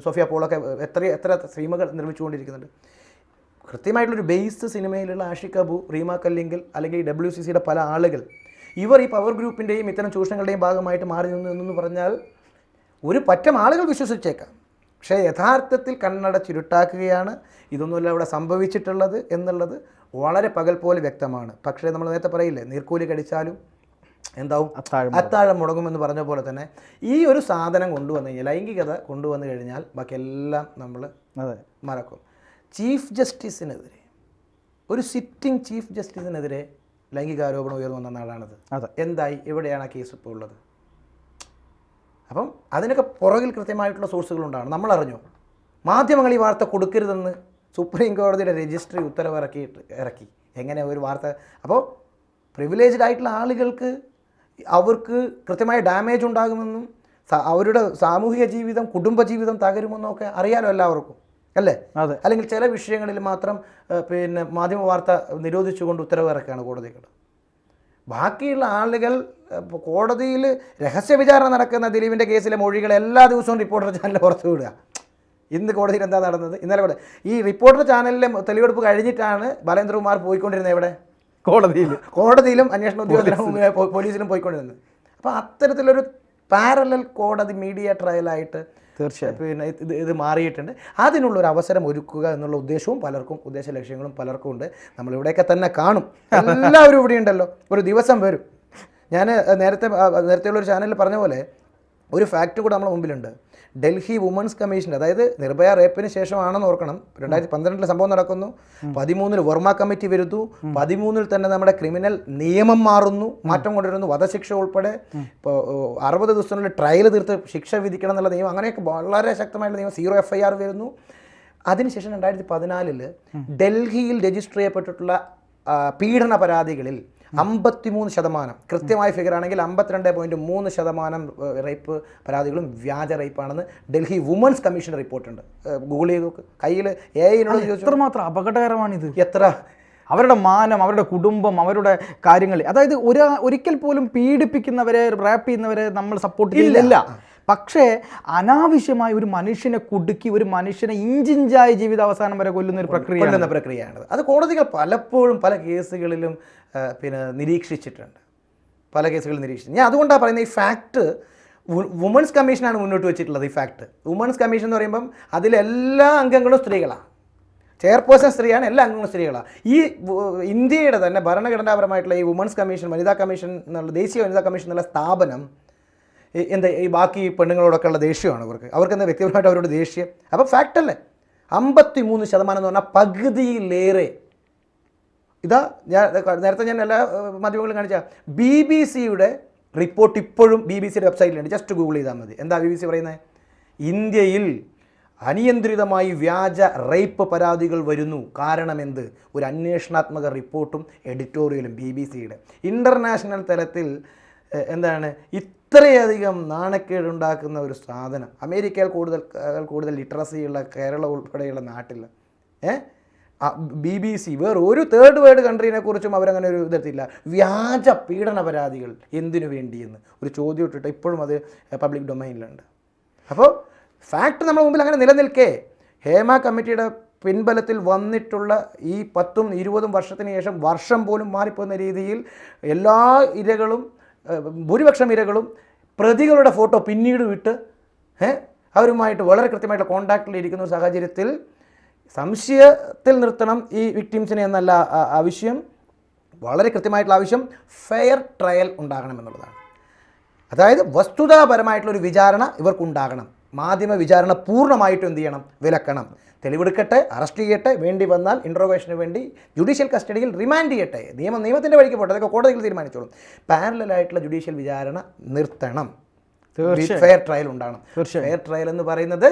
സോഫിയ പോളൊക്കെ എത്ര സിനിമകൾ നിർമ്മിച്ചുകൊണ്ടിരിക്കുന്നുണ്ട്. കൃത്യമായിട്ടുള്ളൊരു ബേസ് സിനിമയിലുള്ള ആഷിഖ് അബു, റീമ കല്ലിങ്കൽ അല്ലെങ്കിൽ WCCയുടെ പല ആളുകൾ ഇവർ ഈ പവർ ഗ്രൂപ്പിൻ്റെയും ഇത്തരം ചൂഷണങ്ങളുടെയും ഭാഗമായിട്ട് മാറി നിന്നു പറഞ്ഞാൽ ഒരു പറ്റം ആളുകൾ വിശ്വസിച്ചേക്കാം. പക്ഷേ യഥാർത്ഥത്തിൽ കണ്ണടച്ചുരുട്ടാക്കുകയാണ്. ഇതൊന്നുമല്ല ഇവിടെ സംഭവിച്ചിട്ടുള്ളത് എന്നുള്ളത് വളരെ പകൽ പോലെ വ്യക്തമാണ്. പക്ഷേ നമ്മൾ നേരത്തെ പറയില്ലേ, നീർക്കൂലി കടിച്ചാലും എന്താവും, അത്താഴം മുടങ്ങുമെന്ന് പറഞ്ഞ പോലെ തന്നെ ഈ ഒരു സാധനം കൊണ്ടുവന്നു കഴിഞ്ഞാൽ, ലൈംഗികത കൊണ്ടുവന്നു കഴിഞ്ഞാൽ ബാക്കിയെല്ലാം നമ്മൾ മറക്കും. ചീഫ് ജസ്റ്റിസിനെതിരെ, ഒരു സിറ്റിംഗ് ചീഫ് ജസ്റ്റിസിനെതിരെ ലൈംഗികാരോപണം ഉയർന്നു വന്ന നാടാണത്. എന്തായി? എവിടെയാണ് ആ കേസ് ഇപ്പോൾ ഉള്ളത്? അപ്പം അതിനൊക്കെ പുറകിൽ കൃത്യമായിട്ടുള്ള സോഴ്സുകളുണ്ടാണ്. നമ്മളറിഞ്ഞു മാധ്യമങ്ങൾ ഈ വാർത്ത കൊടുക്കരുതെന്ന് സുപ്രീം കോടതിയുടെ രജിസ്ട്രി ഉത്തരവ് ഇറക്കി. എങ്ങനെ ഒരു വാർത്ത? അപ്പോൾ പ്രിവിലേജ്ഡ് ആയിട്ടുള്ള ആളുകൾക്ക് അവർക്ക് കൃത്യമായ ഡാമേജ് ഉണ്ടാകുമെന്നും അവരുടെ സാമൂഹിക ജീവിതം, കുടുംബജീവിതം തകരുമെന്നും ഒക്കെ അറിയാലോ എല്ലാവർക്കും, അല്ലേ? അല്ലെങ്കിൽ ചില വിഷയങ്ങളിൽ മാത്രം പിന്നെ മാധ്യമ വാർത്ത നിരോധിച്ചുകൊണ്ട് ഉത്തരവ് ഇറക്കുകയാണ് കോടതികൾ. ബാക്കിയുള്ള ആളുകൾ കോടതിയിൽ രഹസ്യ വിചാരണ നടക്കുന്ന ദിലീപിൻ്റെ കേസിലെ മൊഴികൾ എല്ലാ ദിവസവും റിപ്പോർട്ടർ ചാനലിൽ പുറത്തു വിടുക. ഇന്ന് കോടതിയിൽ എന്താ നടന്നത്? ഇന്നലെ ഈ റിപ്പോർട്ടർ ചാനലിലെ തെളിവെടുപ്പ് കഴിഞ്ഞിട്ടാണ് ബാലേന്ദ്രകുമാർ പോയിക്കൊണ്ടിരുന്നത്. എവിടെ? കോടതിയിലും അന്വേഷണ ഉദ്യോഗസ്ഥരും പോലീസിലും പോയിക്കൊണ്ടിരുന്നത്. അപ്പോൾ അത്തരത്തിലൊരു പാരലൽ കോടതി മീഡിയ ട്രയലായിട്ട് തീർച്ചയായും പിന്നെ ഇത് മാറിയിട്ടുണ്ട്. അതിനുള്ളൊരു അവസരം ഒരുക്കുക എന്നുള്ള ഉദ്ദേശവും പലർക്കും, ഉദ്ദേശ ലക്ഷ്യങ്ങളും പലർക്കും ഉണ്ട്. നമ്മളിവിടെയൊക്കെ തന്നെ കാണും. എല്ലാവരും ഇവിടെ ഉണ്ടല്ലോ. ഒരു ദിവസം വരും. ഞാൻ നേരത്തെയുള്ളൊരു ചാനലിൽ പറഞ്ഞ പോലെ ഒരു ഫാക്റ്റ് കൂടെ നമ്മുടെ മുമ്പിലുണ്ട്. ഡൽഹി വുമൻസ് കമ്മീഷൻ, അതായത് നിർഭയ റേപ്പിന് ശേഷമാണെന്ന് ഓർക്കണം, 2012 സംഭവം നടക്കുന്നു, 13 വർമ്മ കമ്മിറ്റി വരുന്നു, 13 തന്നെ നമ്മുടെ ക്രിമിനൽ നിയമം മാറുന്നു, മാറ്റം കൊണ്ടുവരുന്നു, വധശിക്ഷ ഉൾപ്പെടെ ഇപ്പോൾ 60 ദിവസത്തിനുള്ളിൽ ട്രയൽ തീർത്ത് ശിക്ഷ വിധിക്കണം എന്നുള്ള നിയമം, അങ്ങനെയൊക്കെ വളരെ ശക്തമായിട്ടുള്ള നിയമം, 0 FIR വരുന്നു. അതിനുശേഷം 2014 ഡൽഹിയിൽ രജിസ്റ്റർ ചെയ്യപ്പെട്ടിട്ടുള്ള പീഡന പരാതികളിൽ 53%, കൃത്യമായ ഫിഗർ ആണെങ്കിൽ 52.3% റേപ്പ് പരാതികളും വ്യാജ റേപ്പാണെന്ന് ഡൽഹി വുമൻസ് കമ്മീഷൻ റിപ്പോർട്ടുണ്ട്. ഗൂഗിൾ ചെയ്ത് നോക്ക്. കയ്യിൽ എത്രമാത്രം അപകടകരമാണിത്. എത്ര അവരുടെ മാനം, അവരുടെ കുടുംബം, അവരുടെ കാര്യങ്ങൾ, അതായത് ഒരിക്കൽ പോലും പീഡിപ്പിക്കുന്നവരെ, റാപ്പ് ചെയ്യുന്നവരെ നമ്മൾ സപ്പോർട്ട് ചെയ്യുന്നില്ല. പക്ഷേ അനാവശ്യമായി ഒരു മനുഷ്യനെ കുടുക്കി, ഒരു മനുഷ്യനെ ഇഞ്ചിഞ്ചായി ജീവിതാവസാനം വരെ കൊല്ലുന്ന ഒരു പ്രക്രിയയാണ്. അത് കോടതികൾ പലപ്പോഴും പല കേസുകളിലും നിരീക്ഷിച്ചിട്ടുണ്ട്. ഞാൻ അതുകൊണ്ടാണ് പറയുന്നത്, ഈ ഫാക്ട് വുമൻസ് കമ്മീഷനാണ് മുന്നോട്ട് വെച്ചിട്ടുള്ളത്. ഈ ഫാക്ട് വുമൻസ് കമ്മീഷൻ എന്ന് പറയുമ്പം അതിലെല്ലാ അംഗങ്ങളും സ്ത്രീകളാണ്. ചെയർപേഴ്സൺ സ്ത്രീയാണ്, എല്ലാ അംഗങ്ങളും സ്ത്രീകളാണ്. ഈ ഇന്ത്യയുടെ തന്നെ ഭരണഘടനാപരമായിട്ടുള്ള ഈ വുമൻസ് കമ്മീഷൻ, വനിതാ കമ്മീഷൻ എന്നുള്ള ദേശീയ വനിതാ കമ്മീഷൻ എന്നുള്ള സ്ഥാപനം എന്താ ഈ ബാക്കി പെണ്ണുങ്ങളോടൊക്കെ ഉള്ള ദേഷ്യമാണ് അവർക്ക് എന്താ വ്യക്തിപരമായിട്ട് അവരോട് ദേഷ്യം. അപ്പോൾ ഫാക്റ്റല്ലേ 53% എന്ന് പറഞ്ഞാൽ പകുതിയിലേറെ. ഇതാ നേരത്തെ ഞാൻ എല്ലാ മാധ്യമങ്ങളും കാണിച്ച BBC-യുടെ റിപ്പോർട്ട് ഇപ്പോഴും BBC-യുടെ വെബ്സൈറ്റിലുണ്ട്. ജസ്റ്റ് ഗൂഗിൾ ചെയ്താൽ മതി. എന്താ BBC പറയുന്നത്? ഇന്ത്യയിൽ അനിയന്ത്രിതമായി വ്യാജ റേപ്പ് പരാതികൾ വരുന്നു. കാരണമെന്ത്? ഒരു അന്വേഷണാത്മക റിപ്പോർട്ടും എഡിറ്റോറിയലും BBC-യുടെ. ഇൻ്റർനാഷണൽ തലത്തിൽ എന്താണ് ഇത്രയധികം നാണക്കേടുണ്ടാക്കുന്ന ഒരു സാധനം അമേരിക്കയിൽ കൂടുതൽ ലിറ്ററസിയുള്ള കേരളം ഉൾപ്പെടെയുള്ള നാട്ടിൽ BBC വേറെ ഒരു തേർഡ് വേൾഡ് കൺട്രീനെ കുറിച്ചും അവരങ്ങനെ ഒരു ഇതെത്തില്ല. വ്യാജ പീഡന പരാതികൾ എന്തിനു വേണ്ടിയെന്ന് ഒരു ചോദ്യം ഇട്ടിട്ട് ഇപ്പോഴും അത് പബ്ലിക് ഡൊമൈനിലുണ്ട്. അപ്പോൾ ഫാക്ട് നമ്മുടെ മുമ്പിൽ അങ്ങനെ നിലനിൽക്കേ ഹേമ കമ്മിറ്റിയുടെ പിൻബലത്തിൽ വന്നിട്ടുള്ള ഈ 10-20 വർഷത്തിന് ശേഷം വർഷം പോലും മാറിപ്പോകുന്ന രീതിയിൽ എല്ലാ ഇരകളും, ഭൂരിപക്ഷം ഇരകളും പ്രതികളുടെ ഫോട്ടോ പിന്നീട് വിട്ട് അവരുമായിട്ട് വളരെ കൃത്യമായിട്ടുള്ള കോണ്ടാക്റ്റിലിരിക്കുന്ന ഒരു സാഹചര്യത്തിൽ സംശയത്തിൽ നിർത്തണം ഈ വിക്ടിംസിനെ എന്നല്ല ആവശ്യം. വളരെ കൃത്യമായിട്ടുള്ള ആവശ്യം ഫെയർ ട്രയൽ ഉണ്ടാകണമെന്നുള്ളതാണ്. അതായത് വസ്തുതാപരമായിട്ടുള്ളൊരു വിചാരണ ഇവർക്കുണ്ടാകണം. മാധ്യമ വിചാരണ പൂർണ്ണമായിട്ടും എന്ത് ചെയ്യണം? വിലക്കണം. തെളിവെടുക്കട്ടെ, അറസ്റ്റ് ചെയ്യട്ടെ, വേണ്ടി വന്നാൽ ഇൻട്രോഗേഷന് വേണ്ടി ജുഡീഷ്യൽ കസ്റ്റഡിയിൽ റിമാൻഡ് ചെയ്യട്ടെ. നിയമത്തിൻ്റെ വഴിക്ക് പോട്ടെ, അതൊക്കെ കോടതികൾ തീരുമാനിച്ചോളും. പാരലലായിട്ടുള്ള ജുഡീഷ്യൽ വിചാരണ നിർത്തണം. ഫെയർ ട്രയൽ ഉണ്ടാകണം. ഫെയർ ട്രയൽ എന്ന് പറയുന്നത്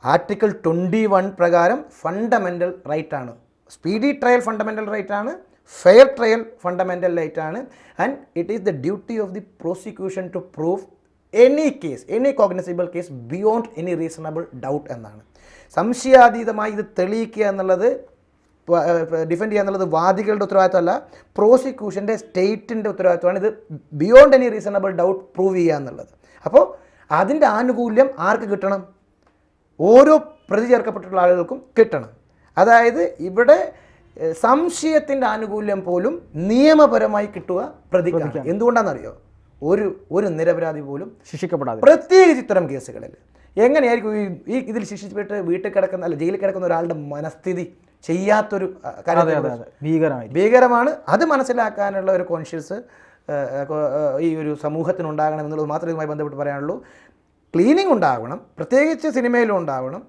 ആർട്ടിക്കിൾ 21 പ്രകാരം ഫണ്ടമെൻ്റൽ റൈറ്റാണ്. സ്പീഡി ട്രയൽ ഫണ്ടമെൻ്റൽ റൈറ്റാണ്, ഫെയർ ട്രയൽ ഫണ്ടമെൻ്റൽ റൈറ്റാണ്. And it is the duty of the prosecution to prove any cognizable case beyond any reasonable doubt എന്നാണ്. സംശയാതീതമായി ഇത് തെളിയിക്കുക എന്നുള്ളത്, ഡിഫെൻഡ് ചെയ്യുക എന്നുള്ളത് വാദികളുടെ ഉത്തരവാദിത്തമല്ല, പ്രോസിക്യൂഷൻ്റെ സ്റ്റേറ്റിൻ്റെ ഉത്തരവാദിത്തമാണ്. ഇത് beyond any reasonable doubt prove ചെയ്യുക എന്നുള്ളത്. അപ്പോൾ അതിൻ്റെ ആനുകൂല്യം ആർക്ക് കിട്ടണം? ഓരോ പ്രതി ചേർക്കപ്പെട്ടിട്ടുള്ള ആളുകൾക്കും കിട്ടണം. അതായത് ഇവിടെ സംശയത്തിൻ്റെ ആനുകൂല്യം പോലും നിയമപരമായി കിട്ടുക പ്രതിക്കാണ്. എന്തുകൊണ്ടാണെന്നറിയോ? ഒരു നിരപരാധി പോലും ശിക്ഷിക്കപ്പെടാതെ, പ്രത്യേകിച്ച് ഇത്തരം കേസുകളിൽ എങ്ങനെയായിരിക്കും ഇതിൽ ശിക്ഷിച്ചിട്ട് വീട്ടിൽ കിടക്കുന്ന, അല്ല ജയിലിൽ കിടക്കുന്ന ഒരാളുടെ മനസ്ഥിതി ചെയ്യാത്തൊരു ഭീകരമാണ്. അത് മനസ്സിലാക്കാനുള്ള ഒരു കോൺഷ്യസ് ഈ ഒരു സമൂഹത്തിനുണ്ടാകണം എന്നുള്ളത് മാത്രമേ ഇതുമായി ബന്ധപ്പെട്ട് പറയാനുള്ളൂ. ക്ലീനിങ് ഉണ്ടാവണം, പ്രത്യേകിച്ച് സിനിമയിലും ഉണ്ടാവണം.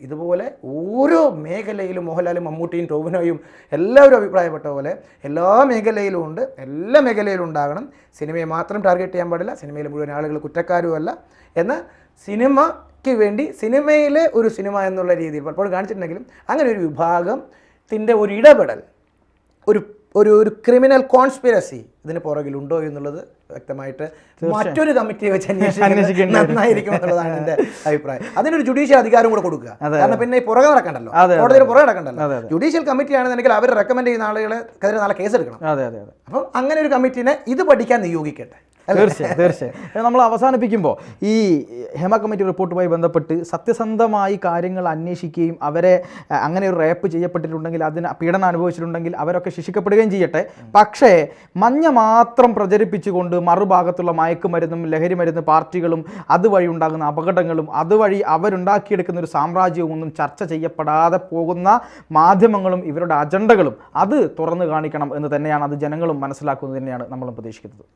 ഇതുപോലെ ഓരോ മേഖലയിലും മോഹൻലാലും മമ്മൂട്ടിയും ടോവിനോയും എല്ലാവരും അഭിപ്രായപ്പെട്ട പോലെ എല്ലാ മേഖലയിലും ഉണ്ട്, എല്ലാ മേഖലയിലും ഉണ്ടാകണം. സിനിമയെ മാത്രം ടാർഗറ്റ് ചെയ്യാൻ പാടില്ല. സിനിമയിൽ മുഴുവൻ ആളുകൾ കുറ്റക്കാരുമല്ല. എന്നാൽ സിനിമയ്ക്ക് വേണ്ടി സിനിമയിലെ ഒരു സിനിമ എന്നുള്ള രീതിയിൽ പലപ്പോഴും കാണിച്ചിട്ടുണ്ടെങ്കിലും അങ്ങനെ ഒരു വിഭാഗത്തിൻ്റെ ഒരു ഇടപെടൽ, ഒരു ക്രിമിനൽ കോൺസ്പിരസി ഇതിന് പുറകിലുണ്ടോ എന്നുള്ളത് വ്യക്തമായിട്ട് മറ്റൊരു കമ്മിറ്റിയെ വെച്ച് അന്വേഷിക്കാൻ നന്നായിരിക്കും എന്നുള്ളതാണ് എൻ്റെ അഭിപ്രായം. അതിനൊരു ജുഡീഷ്യൽ അധികാരം കൂടെ കൊടുക്കുക. കാരണം പിന്നെ പുറകെ നടക്കണ്ടല്ലോ, കോടതിയിൽ പുറകെ നടക്കണ്ടല്ലോ. ജുഡീഷ്യൽ കമ്മിറ്റി ആണെന്നുണ്ടെങ്കിൽ അവർ റെക്കമെൻഡ് ചെയ്യുന്ന ആളുകളെക്കെതിരെ നാളെ കേസെടുക്കണം. അപ്പം അങ്ങനെ ഒരു കമ്മിറ്റിനെ ഇത് പഠിക്കാൻ നിയോഗിക്കട്ടെ. തീർച്ചയായും നമ്മൾ അവസാനിപ്പിക്കുമ്പോൾ ഈ ഹേമ കമ്മിറ്റി റിപ്പോർട്ടുമായി ബന്ധപ്പെട്ട് സത്യസന്ധമായി കാര്യങ്ങൾ അന്വേഷിക്കുകയും അവരെ അങ്ങനെ ഒരു റേപ്പ് ചെയ്യപ്പെട്ടിട്ടുണ്ടെങ്കിൽ, അതിന് പീഡനം അനുഭവിച്ചിട്ടുണ്ടെങ്കിൽ അവരൊക്കെ ശിക്ഷിക്കപ്പെടുകയും ചെയ്യട്ടെ. പക്ഷേ മഞ്ഞ മാത്രം പ്രചരിപ്പിച്ചുകൊണ്ട് മറുഭാഗത്തുള്ള മയക്കുമരുന്നും ലഹരി മരുന്ന് പാർട്ടികളും അതുവഴി ഉണ്ടാകുന്ന അപകടങ്ങളും അതുവഴി അവരുണ്ടാക്കിയെടുക്കുന്ന ഒരു സാമ്രാജ്യവും ഒന്നും ചർച്ച ചെയ്യപ്പെടാതെ പോകുന്ന മാധ്യമങ്ങളും ഇവരുടെ അജണ്ടകളും അത് തുറന്നു കാണിക്കണം എന്ന് തന്നെയാണ്, അത് ജനങ്ങളും മനസ്സിലാക്കുന്നത് തന്നെയാണ് നമ്മളും പ്രതീക്ഷിക്കുന്നത്.